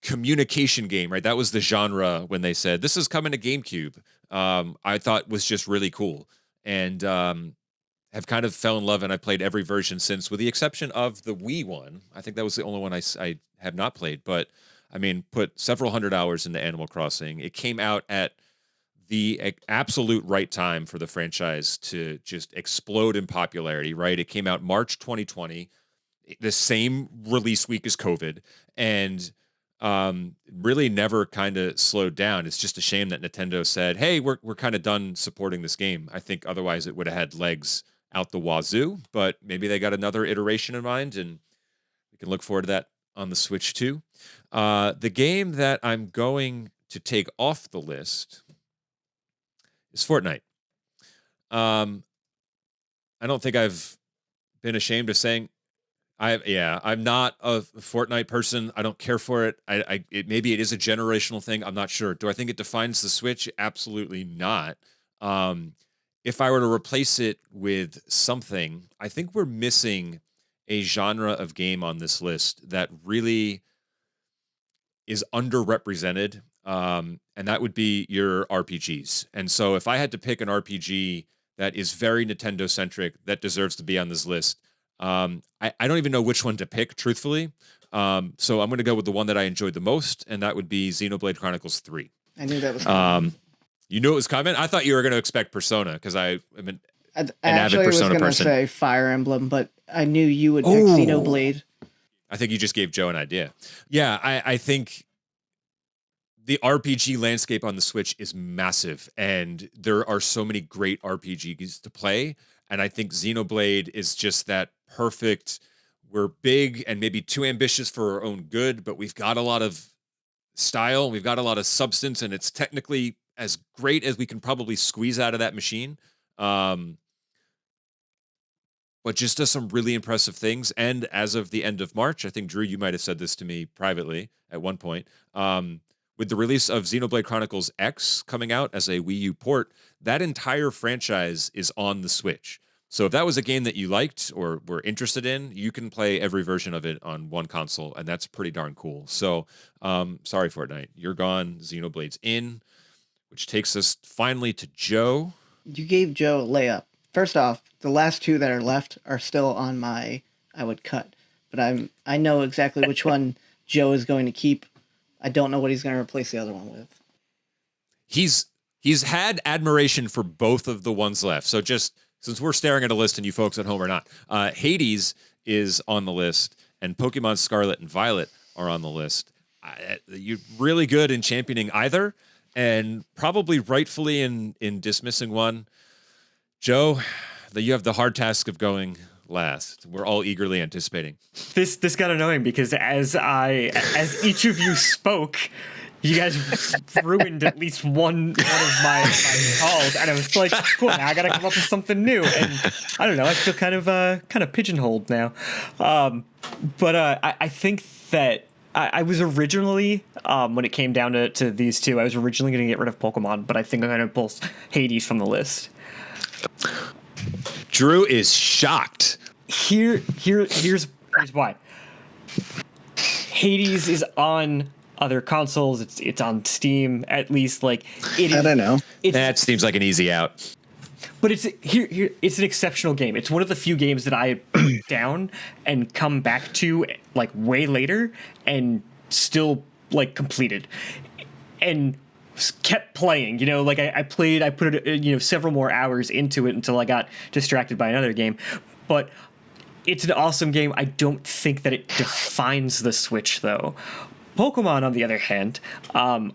communication game, right? That was the genre when they said this is coming to GameCube. I thought was just really cool, and have kind of fell in love. And I played every version since, with the exception of the Wii one. I think that was the only one I have not played. But I mean, put several hundred hours into Animal Crossing. It came out at the absolute right time for the franchise to just explode in popularity, right? It came out March 2020, the same release week as COVID, and really never kind of slowed down. It's just a shame that Nintendo said, hey, we're kind of done supporting this game. I think otherwise it would have had legs out the wazoo, but maybe they got another iteration in mind, and we can look forward to that on the Switch too. The game that I'm going to take off the list is Fortnite. I don't think I've been ashamed of saying I'm not a Fortnite person. I don't care for it. Maybe it is a generational thing. I'm not sure. Do I think it defines the Switch? Absolutely not. If I were to replace it with something, I think we're missing a genre of game on this list that really is underrepresented. And that would be your RPGs. And so if I had to pick an RPG that is very Nintendo centric that deserves to be on this list, I don't even know which one to pick, truthfully. So I'm going to go with the one that I enjoyed the most, and that would be Xenoblade Chronicles 3.
I knew that was coming.
You knew it was coming? I thought you were going to expect Persona, because I'm an
I
avid
actually was
Persona
going to
person.
say Fire Emblem, but I knew you would pick Xenoblade.
I think you just gave Joe an idea. Yeah, I think the RPG landscape on the Switch is massive, and there are so many great RPGs to play. And I think Xenoblade is just that perfect. We're big and maybe too ambitious for our own good, but we've got a lot of style, we've got a lot of substance, and it's technically as great as we can probably squeeze out of that machine. But just does some really impressive things. And as of the end of March, I think, Drew, you might have said this to me privately at one point, with the release of Xenoblade Chronicles X coming out as a Wii U port, that entire franchise is on the Switch. So if that was a game that you liked or were interested in, you can play every version of it on one console, and that's pretty darn cool. So sorry, Fortnite, you're gone. Xenoblade's in, which takes us finally to Joe.
You gave Joe a layup. First off, the last two that are left are still on my I would cut, but I know exactly which one Joe is going to keep. I don't know what he's going to replace the other one with.
He's had admiration for both of the ones left. So just since we're staring at a list and you folks at home are not, Hades is on the list, and Pokemon Scarlet and Violet are on the list. You're really good in championing either, and probably rightfully in dismissing one. Joe, you have the hard task of going last. We're all eagerly anticipating.
This got annoying because as each of you spoke, you guys ruined at least one of my calls, and I was like, cool, now I gotta come up with something new. And I don't know, I feel kind of pigeonholed now. But I think that I was originally, when it came down to these two, I was originally going to get rid of Pokemon, but I think I'm going to pull Hades from the list.
Drew is shocked.
Here's why. Hades is on other consoles. It's on Steam, at least. Like it is,
I don't know.
That seems like an easy out.
But it's an exceptional game. It's one of the few games that I put down and come back to like way later and still like completed and kept playing. You know, like I put it, several more hours into it until I got distracted by another game. But it's an awesome game. I don't think that it defines the Switch though. Pokemon, on the other hand,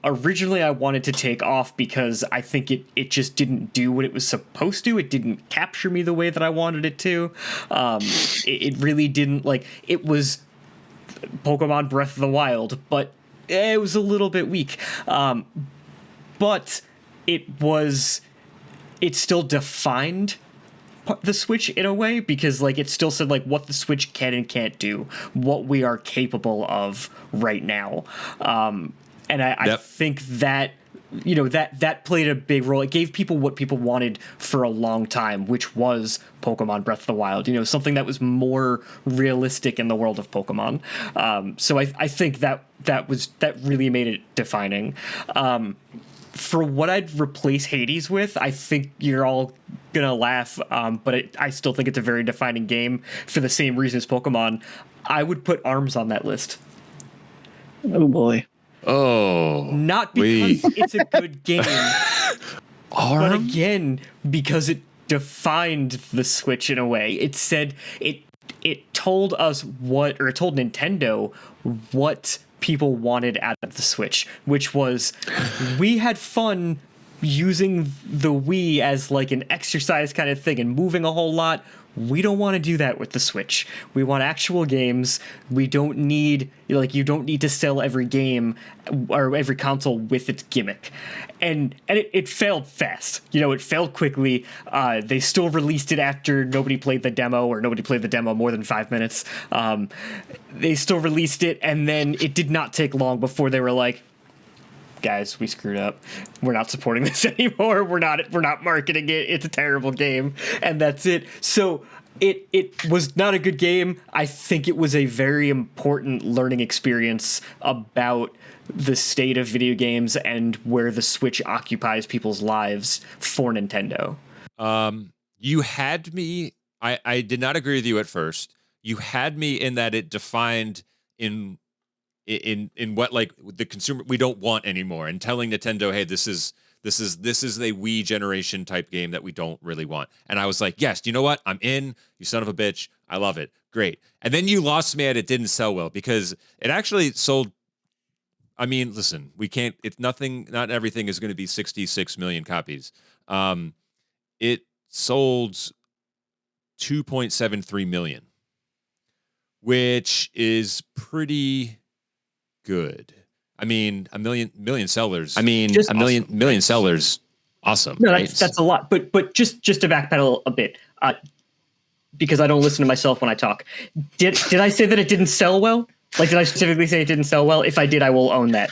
originally I wanted to take off because I think it just didn't do what it was supposed to. It didn't capture me the way that I wanted it to. It really didn't. Like, it was Pokemon Breath of the Wild, but it was a little bit weak. But it still defined the Switch in a way, because like it still said like what the Switch can and can't do, what we are capable of right now. And I think that that played a big role. It gave people what people wanted for a long time, which was Pokemon Breath of the Wild. Something that was more realistic in the world of Pokemon. So I think that really made it defining. For what I'd replace Hades with, I think you're all gonna laugh, but I still think it's a very defining game for the same reason as Pokemon. I would put ARMS on that list.
Oh boy.
Oh.
Not because it's a good game, but
ARM?
again, because it defined the Switch in a way. It said it told us it told Nintendo what people wanted out of the Switch, which was we had fun using the Wii as like an exercise kind of thing and moving a whole lot. We don't want to do that with the Switch. We want actual games. We don't need, you don't need to sell every game or every console with its gimmick. And it failed fast. It failed quickly. They still released it after nobody played the demo, or nobody played the demo more than 5 minutes. They still released it, and then it did not take long before they were like, guys, we screwed up. We're not supporting this anymore. We're not marketing it. It's a terrible game, and that's it. So it was not a good game. I think it was a very important learning experience about the state of video games and where the Switch occupies people's lives for Nintendo.
You had me. I did not agree with you at first. You had me in that it defined in what like the consumer we don't want anymore, and telling Nintendo, hey, this is a Wii generation type game that we don't really want. And I was like, yes, you know what? I'm in, you son of a bitch. I love it. Great. And then you lost me at it didn't sell well, because it actually sold. I mean, listen, not everything is going to be 66 million copies. It sold 2.73 million, which is pretty good. I mean, a million sellers. Million sellers. Awesome.
No,
right?
that's a lot. But just to backpedal a bit, because I don't listen to myself when I talk. Did I say that it didn't sell well? Like, did I specifically say it didn't sell well? If I did, I will own that.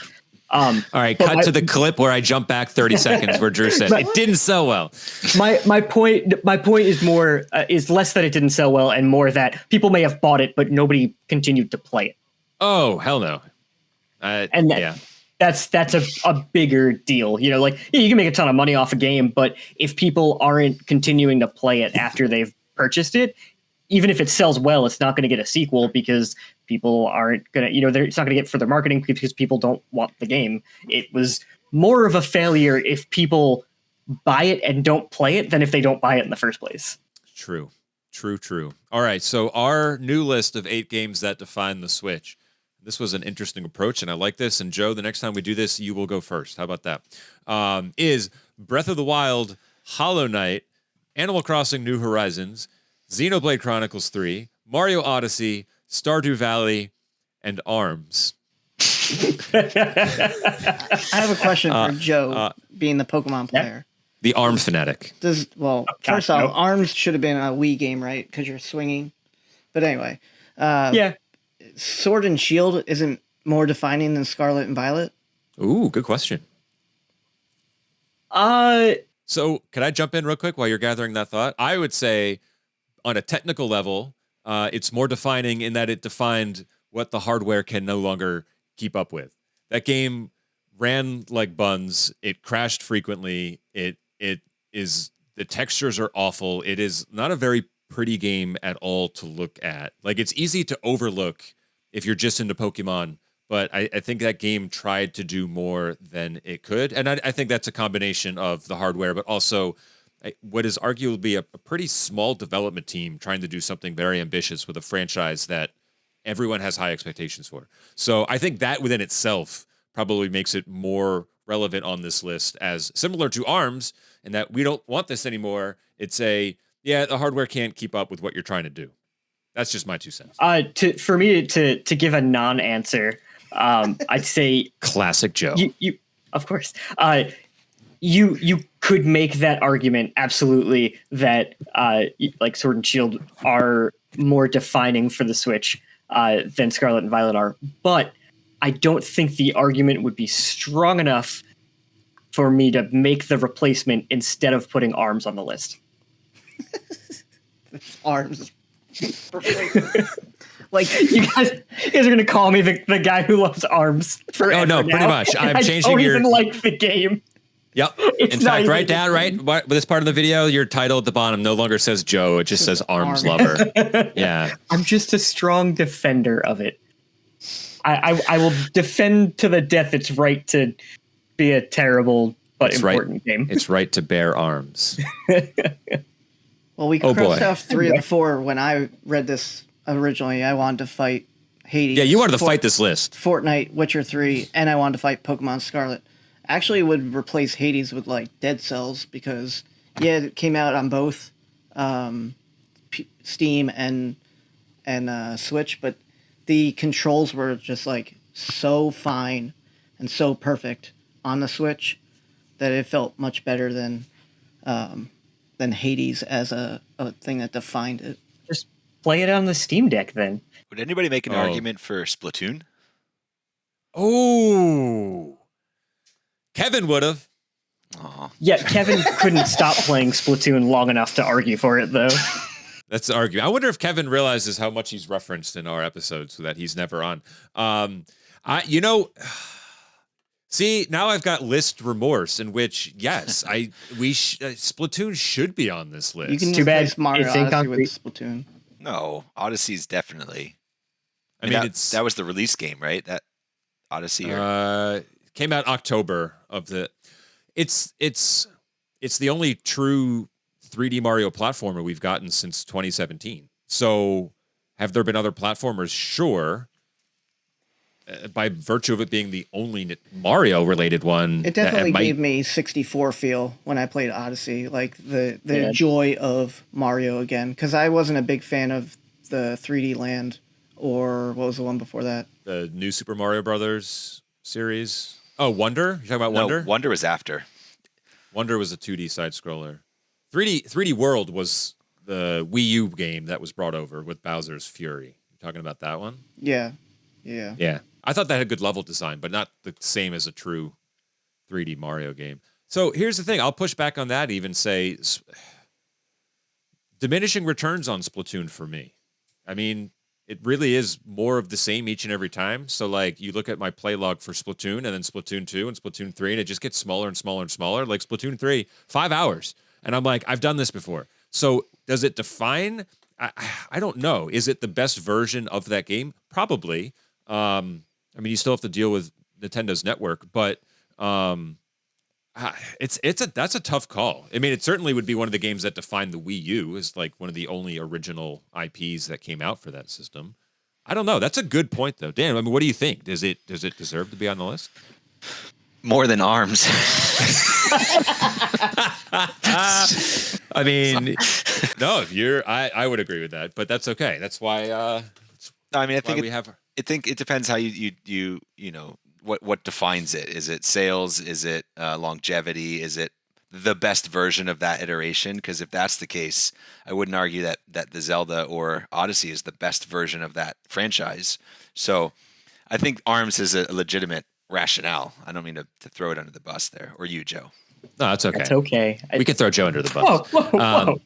All right, cut to the clip where I jump back 30 seconds where Drew said it didn't sell well.
My point is more is less that it didn't sell well and more that people may have bought it, but nobody continued to play it.
Oh, hell no.
That's a bigger deal. You can make a ton of money off a game, but if people aren't continuing to play it after they've purchased it, even if it sells well, it's not going to get a sequel because people aren't going to, it's not going to get further marketing because people don't want the game. It was more of a failure if people buy it and don't play it than if they don't buy it in the first place.
True. All right, so our new list of 8 games that define the Switch. This was an interesting approach, and I like this. And Joe, the next time we do this, you will go first. How about that? Is Breath of the Wild, Hollow Knight, Animal Crossing New Horizons, Xenoblade Chronicles 3, Mario Odyssey, Stardew Valley, and ARMS.
I have a question for Joe, being the Pokemon player.
The ARM fanatic.
First off, ARMS should have been a Wii game, right? Because you're swinging. But anyway. Sword and Shield isn't more defining than Scarlet and Violet?
Ooh, good question. So can I jump in real quick while you're gathering that thought? I would say on a technical level, it's more defining in that it defined what the hardware can no longer keep up with. That game ran like buns. It crashed frequently. It is, the textures are awful. It is not a very pretty game at all to look at. Like, it's easy to overlook if you're just into Pokemon, but I think that game tried to do more than it could. And I think that's a combination of the hardware, but also what is arguably a pretty small development team trying to do something very ambitious with a franchise that everyone has high expectations for. So I think that within itself probably makes it more relevant on this list, as similar to ARMS, in that we don't want this anymore. It's the hardware can't keep up with what you're trying to do. That's just my 2 cents.
For me to give a non-answer, I'd say
classic Joe.
You of course. You could make that argument absolutely that like Sword and Shield are more defining for the Switch than Scarlet and Violet are, but I don't think the argument would be strong enough for me to make the replacement instead of putting ARMS on the list.
ARMS.
Like, you guys are going to call me the guy who loves ARMS forever.
Oh, no,
now,
pretty much. I'm changing
I don't
your...
even like the game.
Yep.
It's
In
not
fact,
even
right down, right? With this part of the video, your title at the bottom no longer says Joe. It just says Arms Lover. Yeah.
I'm just a strong defender of it. I will defend to the death its right to be a terrible but important game.
It's right to bear arms.
Well, we crossed off 3 of the 4 when I read this originally. I wanted to fight Hades.
Yeah, you wanted to fight this list.
Fortnite, Witcher 3, and I wanted to fight Pokemon Scarlet. Actually would replace Hades with like Dead Cells because it came out on both Steam and Switch, but the controls were just like so fine and so perfect on the Switch that it felt much better than Hades as a thing that defined it.
Just play it on the Steam Deck then.
Would anybody make an argument for Splatoon?
Oh, Kevin would have.
Yeah, Kevin couldn't stop playing Splatoon long enough to argue for it, though.
That's the argument. I wonder if Kevin realizes how much he's referenced in our episodes so that he's never on. See, now I've got list remorse in which, yes, Splatoon should be on this list.
You can
Too bad
replace Mario
it's
Odyssey
incomplete.
with Splatoon.
No, Odyssey's definitely.
I mean,
that was the release game, right? That Odyssey
came out October of the. It's the only true 3D Mario platformer we've gotten since 2017. So, have there been other platformers? Sure. By virtue of it being the only Mario-related one,
it definitely gave me 64 feel when I played Odyssey, like the joy of Mario again. Because I wasn't a big fan of the 3D Land, or what was the one before that?
The new Super Mario Brothers series. Oh, Wonder? You're talking about Wonder?
No, Wonder was after.
Wonder was a 2D side scroller. 3D World was the Wii U game that was brought over with Bowser's Fury. You talking about that one?
Yeah.
I thought that had good level design, but not the same as a true 3D Mario game. So here's the thing. I'll push back on that, even say diminishing returns on Splatoon for me. I mean, it really is more of the same each and every time. So, like, you look at my play log for Splatoon and then Splatoon 2 and Splatoon 3, and it just gets smaller and smaller and smaller. Like Splatoon 3, 5 hours. And I'm like, I've done this before. So does it define? I don't know. Is it the best version of that game? Probably. I mean, you still have to deal with Nintendo's network, but that's a tough call. I mean, it certainly would be one of the games that defined the Wii U as like one of the only original IPs that came out for that system. I don't know. That's a good point, though. Dan, I mean, what do you think? Does it deserve to be on the list?
More than ARMS.
I mean, no. I would agree with that, but that's okay. That's why.
I mean, I think it depends how you know what defines it. Is it sales? Is it longevity? Is it the best version of that iteration? Because if that's the case, I wouldn't argue that the Zelda or Odyssey is the best version of that franchise. So I think ARMS is a legitimate rationale. I don't mean to throw it under the bus there, or you, Joe.
No, that's okay.
That's okay.
We can throw Joe under the bus.
Whoa.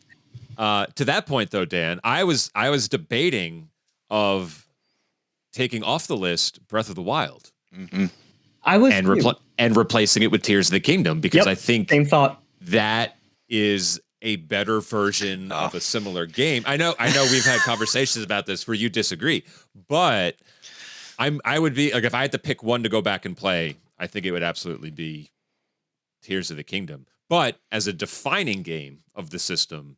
To that point, though, Dan, I was debating of taking off the list Breath of the Wild.
Mm-hmm.
I was
and replacing it with Tears of the Kingdom because I think
same thought.
That is a better version of a similar game. I know we've had conversations about this where you disagree, but I would be like, if I had to pick one to go back and play, I think it would absolutely be Tears of the Kingdom. But as a defining game of the system,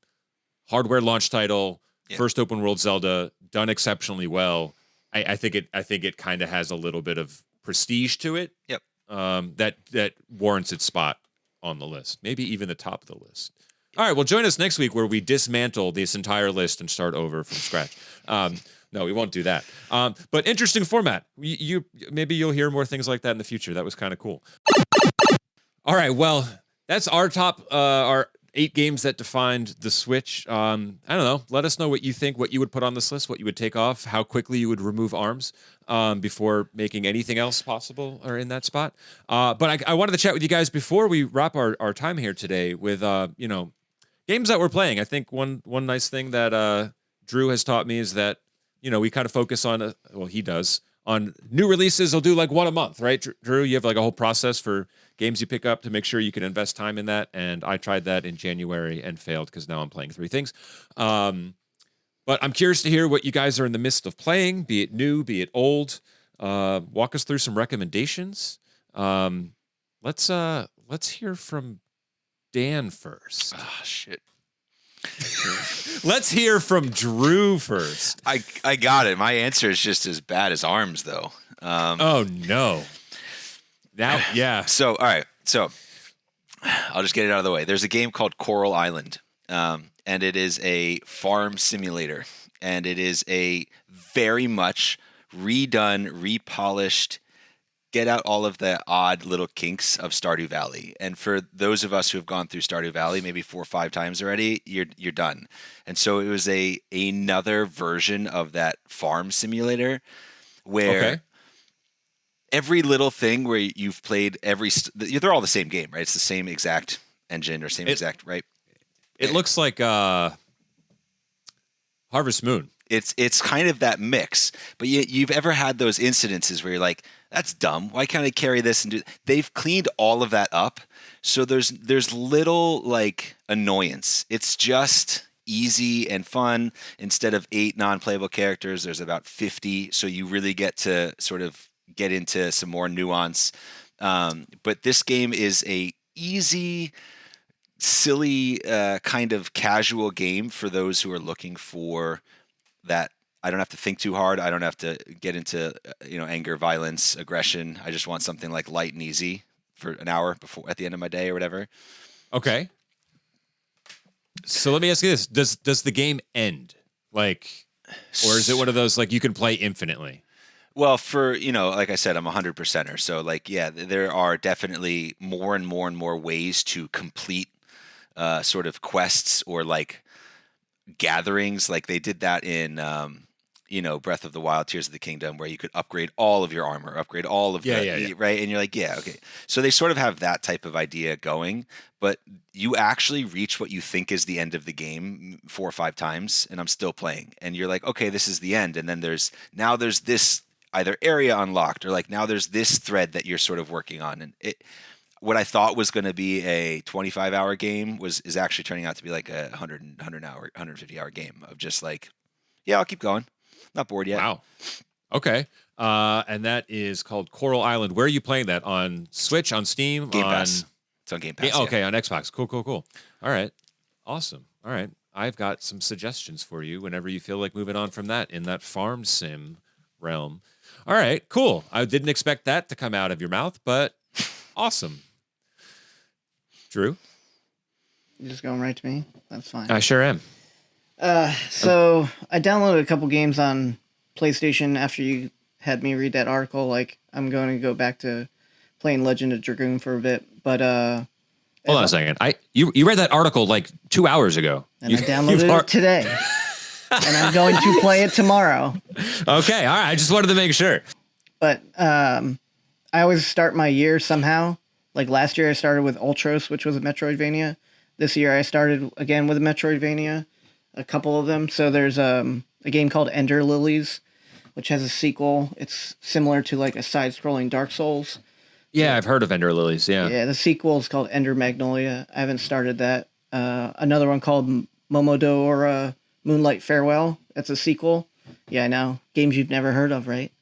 hardware launch title, first open world Zelda, done exceptionally well. I think it kind of has a little bit of prestige to it.
Yep.
That warrants its spot on the list. Maybe even the top of the list. All right, well, join us next week where we dismantle this entire list and start over from scratch. No, we won't do that. But interesting format. Maybe you'll hear more things like that in the future. That was kind of cool. All right, well, that's our top 8 games that defined the Switch. I don't know. Let us know what you think, what you would put on this list, what you would take off, how quickly you would remove ARMS before making anything else possible or in that spot. But I wanted to chat with you guys before we wrap our time here today with, games that we're playing. I think one nice thing that Drew has taught me is that, we kind of focus on, he does, on new releases. He'll do like one a month, right? Drew, you have like a whole process for games you pick up to make sure you can invest time in that. And I tried that in January and failed because now I'm playing 3 things. But I'm curious to hear what you guys are in the midst of playing, be it new, be it old. Walk us through some recommendations. Let's hear from Dan first.
Oh, shit.
Let's hear from Drew first.
I got it. My answer is just as bad as ARMS, though.
Oh, no. Now, yeah.
So, all right. So, I'll just get it out of the way. There's a game called Coral Island, and it is a farm simulator, and it is a very much redone, repolished, get out all of the odd little kinks of Stardew Valley. And for those of us who have gone through Stardew Valley maybe 4 or 5 times already, you're done. And so it was another version of that farm simulator where every little thing where you've played they're all the same game, right? It's the same exact engine or exact, right?
It looks like Harvest Moon.
It's kind of that mix, but you've ever had those incidences where you're like, that's dumb. Why can't I carry this and do? They've cleaned all of that up, so there's little like annoyance. It's just easy and fun. Instead of 8 non-playable characters, there's about 50, so you really get to sort of get into some more nuance. But this game is a easy, silly kind of casual game for those who are looking for that. I don't have to think too hard. I don't have to get into anger, violence, aggression. I just want something like light and easy for an hour before at the end of my day or whatever.
Okay. So let me ask you this: Does the game end, like, or is it one of those like you can play infinitely?
Well, for like I said, I'm 100%er. So like, yeah, there are definitely more and more and more ways to complete sort of quests or like gatherings. Like they did that in Breath of the Wild, Tears of the Kingdom, where you could upgrade all of your armor, upgrade all of right? And you're like, yeah, okay. So they sort of have that type of idea going, but you actually reach what you think is the end of the game 4 or 5 times, and I'm still playing. And you're like, okay, this is the end. And then there's this either area unlocked or like now there's this thread that you're sort of working on. And what I thought was going to be a 25-hour game is actually turning out to be like a 150-hour game of just like, yeah, I'll keep going. Not bored yet.
Wow. Okay. And that is called Coral Island. Where are you playing that? On Switch, on Steam?
Game Pass. It's on Game Pass.
Okay, on Xbox. Cool. All right. Awesome. All right. I've got some suggestions for you whenever you feel like moving on from that in that farm sim realm. All right, cool. I didn't expect that to come out of your mouth, but awesome. Drew?
You're just going right to me? That's fine.
I sure am.
So I downloaded a couple games on PlayStation after you had me read that article. Like, I'm going to go back to playing Legend of Dragoon for a bit, but
hold on a second. You read that article like 2 hours ago.
And I downloaded it today. And I'm going to play it tomorrow.
Okay, all right. I just wanted to make sure.
But I always start my year somehow. Like last year I started with Ultros, which was a Metroidvania. This year I started again with a Metroidvania. A couple of them. So there's a game called Ender Lilies, which has a sequel. It's similar to like a side-scrolling Dark Souls.
Yeah, I've heard of Ender Lilies, yeah.
Yeah, the sequel is called Ender Magnolia. I haven't started that. Another one called Momodora Moonlight Farewell. That's a sequel. Yeah, I know. Games you've never heard of, right?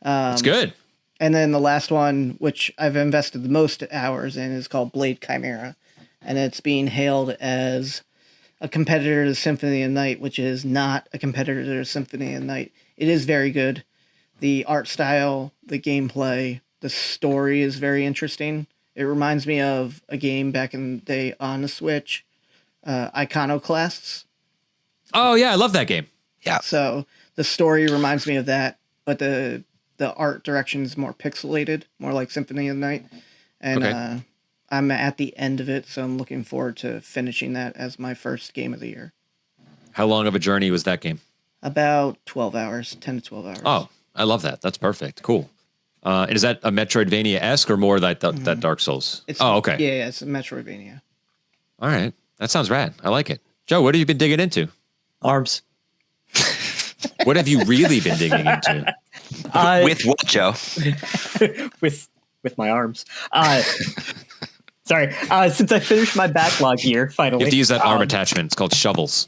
It's good.
And then the last one, which I've invested the most hours in, is called Blade Chimera. And it's being hailed as a competitor to Symphony of the Night, which is not a competitor to Symphony of the Night. It is very good. The art style, the gameplay, the story is very interesting. It reminds me of a game back in the day on the Switch, Iconoclasts.
Oh, yeah, I love that game.
Yeah.
So the story reminds me of that, but the art direction is more pixelated, more like Symphony of the Night. And I'm at the end of it, so I'm looking forward to finishing that as my first game of the year.
How long of a journey was that game?
About 12 hours, 10 to 12 hours.
Oh, I love that. That's perfect. Cool. And is that a Metroidvania-esque or more like that Dark Souls? Okay.
Yeah, it's a Metroidvania.
All right. That sounds rad. I like it. Joe, what have you been digging into?
Arms.
What have you really been digging into?
With what, Joe?
with my arms. Sorry. Since I finished my backlog here, finally.
You have to use that arm attachment. It's called shovels.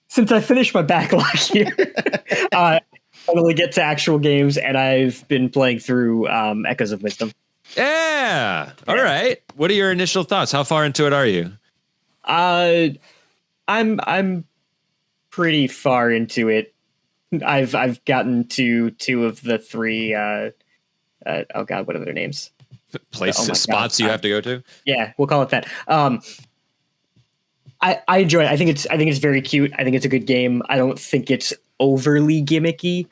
Since I finished my backlog here, I finally get to actual games, and I've been playing through Echoes of Wisdom.
Yeah. All right. What are your initial thoughts? How far into it are you?
I'm pretty far into it. I've gotten to 2 of the 3. Oh God, what are their names?
Places, spots you have to go to.
Yeah, we'll call it that. I enjoy it. I think it's very cute. I think it's a good game. I don't think it's overly gimmicky.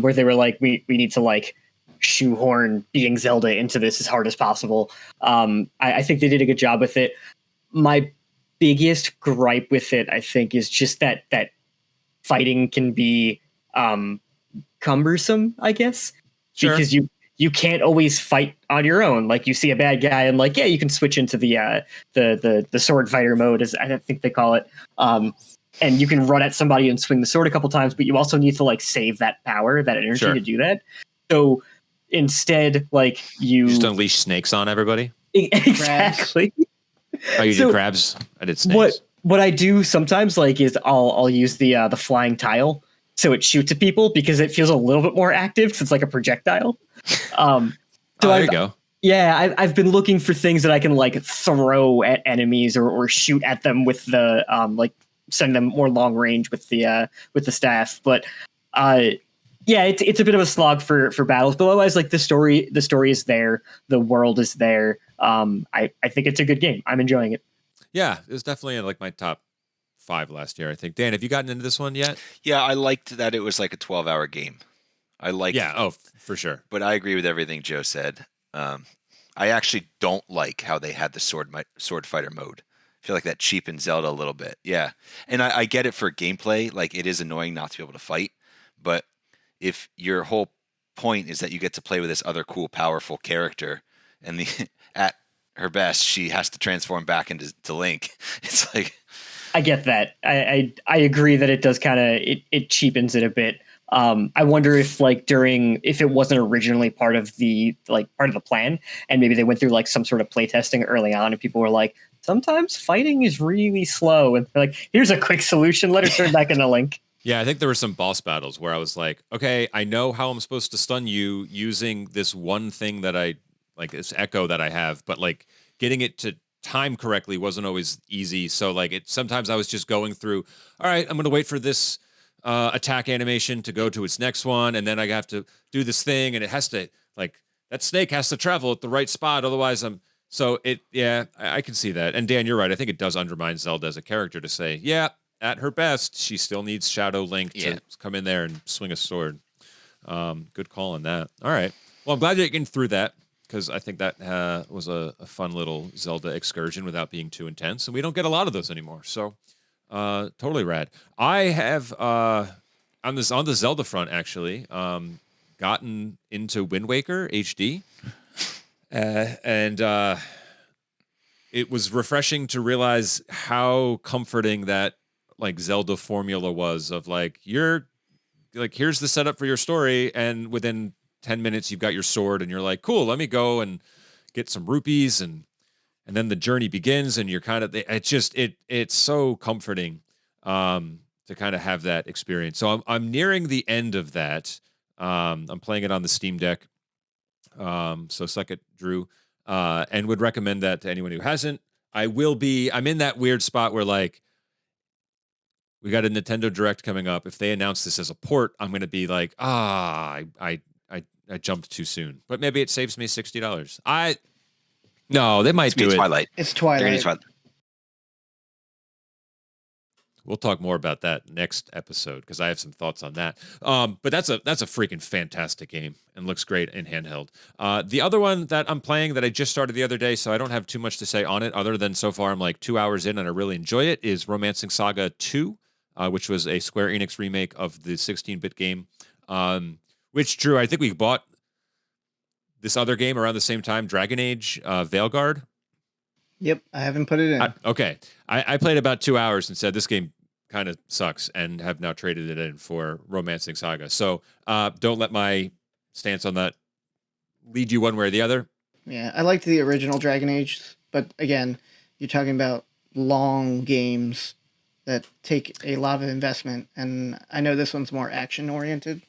Where they were like, we need to like shoehorn being Zelda into this as hard as possible. I think they did a good job with it. My biggest gripe with it, I think, is just that fighting can be cumbersome, I guess,
Sure.
because you can't always fight on your own. Like you see a bad guy and like, yeah, you can switch into the sword fighter mode, as I think they call it. And you can run at somebody and swing the sword a couple times, but you also need to like save that power, that energy
Sure.
to do that. So instead, like you
Just unleash snakes on everybody.
Exactly.
Oh, you
So
did crabs? I did snakes.
What I do sometimes like is I'll use the flying tile so it shoots at people because it feels a little bit more active because it's like a projectile. So
there you go.
Yeah, I've been looking for things that I can like throw at enemies or shoot at them with the like send them more long range with the staff. But yeah, it's a bit of a slog for battles. But otherwise, like the story is there, the world is there. I think it's a good game. I'm enjoying it.
Yeah, it was definitely in like my top 5 last year, I think. Dan, have you gotten into this one yet?
Yeah, I liked that it was like a 12-hour game. I liked.
Yeah. Oh, for sure.
But I agree with everything Joe said. I actually don't like how they had the sword fighter mode. I feel like that cheapened Zelda a little bit. Yeah, and I get it for gameplay. Like it is annoying not to be able to fight, but if your whole point is that you get to play with this other cool, powerful character, and at her best she has to transform back into Link, it's like
I get that. I agree that it does kind of it cheapens it a bit. I wonder if like if it wasn't originally part of the plan, and maybe they went through like some sort of playtesting early on, and people were like, sometimes fighting is really slow, and they're like, here's a quick solution. Let her turn back into Link.
Yeah, I think there were some boss battles where I was like, okay, I know how I'm supposed to stun you using this one thing that I like, this echo that I have, but like getting it to time correctly wasn't always easy. So like sometimes I was just going through, all right, I'm going to wait for this attack animation to go to its next one, and then I have to do this thing, and it has to like that snake has to travel at the right spot, otherwise I can see that. And Dan, you're right. I think it does undermine Zelda as a character to say, yeah, at her best, she still needs Shadow Link to come in there and swing a sword. Good call on that. All right. Well, I'm glad you're getting through that, because I think that was a fun little Zelda excursion without being too intense, and we don't get a lot of those anymore. So totally rad. I have on the Zelda front actually gotten into Wind Waker HD, and it was refreshing to realize how comforting that like Zelda formula was of like, you're like, here's the setup for your story, and within 10 minutes you've got your sword, and you're like, cool, let me go and get some rupees, and then the journey begins, and you're kind of, it's so comforting to kind of have that experience. So I'm nearing the end of that. I'm playing it on the Steam Deck. So suck it, Drew. And would recommend that to anyone who hasn't. I'm in that weird spot where like, we got a Nintendo Direct coming up. If they announce this as a port, I'm going to be like, I jumped too soon. But maybe it saves me $60. No, they might do it.
Twilight.
It's
They're gonna
Twilight.
use Twilight.
We'll talk more about that next episode because I have some thoughts on that. But that's a freaking fantastic game and looks great in handheld. The other one that I'm playing that I just started the other day, so I don't have too much to say on it other than so far I'm like 2 hours in and I really enjoy it, is Romancing Saga 2, which was a Square Enix remake of the 16-bit game. Which, Drew, I think we bought this other game around the same time, Dragon Age Veilguard.
Yep, I haven't put it in.
Okay. I played about 2 hours and said this game kind of sucks and have now traded it in for Romancing Saga. So don't let my stance on that lead you one way or the other.
Yeah, I liked the original Dragon Age, but again, you're talking about long games that take a lot of investment, and I know this one's more action-oriented.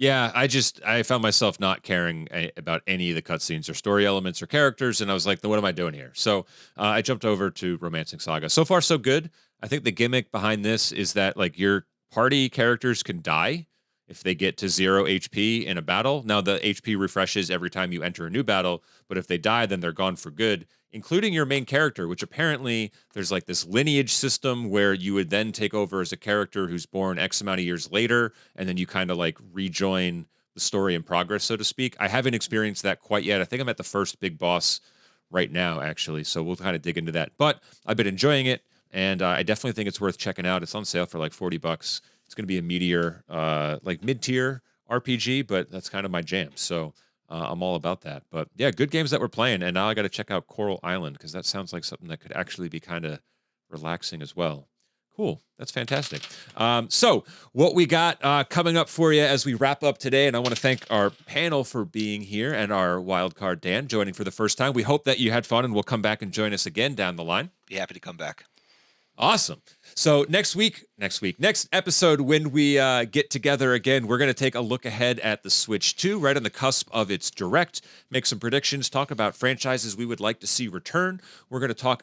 I found myself not caring about any of the cutscenes or story elements or characters, and I was like, what am I doing here? So I jumped over to Romancing Saga. So far, so good. I think the gimmick behind this is that like your party characters can die if they get to 0 HP in a battle. Now, the HP refreshes every time you enter a new battle, but if they die, then they're gone for good, including your main character, which apparently there's like this lineage system where you would then take over as a character who's born X amount of years later, and then you kind of like rejoin the story in progress, so to speak. I haven't experienced that quite yet. I think I'm at the first big boss right now, actually, so we'll kind of dig into that. But I've been enjoying it, and I definitely think it's worth checking out. It's on sale for like $40. It's going to be a meteor, like mid-tier RPG, but that's kind of my jam. So I'm all about that. But yeah, good games that we're playing. And now I got to check out Coral Island because that sounds like something that could actually be kind of relaxing as well. Cool. That's fantastic. So what we got coming up for you as we wrap up today, and I want to thank our panel for being here and our wildcard Dan joining for the first time. We hope that you had fun and will come back and join us again down the line.
Be happy to come back.
Awesome. So next episode, when we get together again, we're going to take a look ahead at the Switch 2, right on the cusp of its direct, make some predictions, talk about franchises we would like to see return. We're going to talk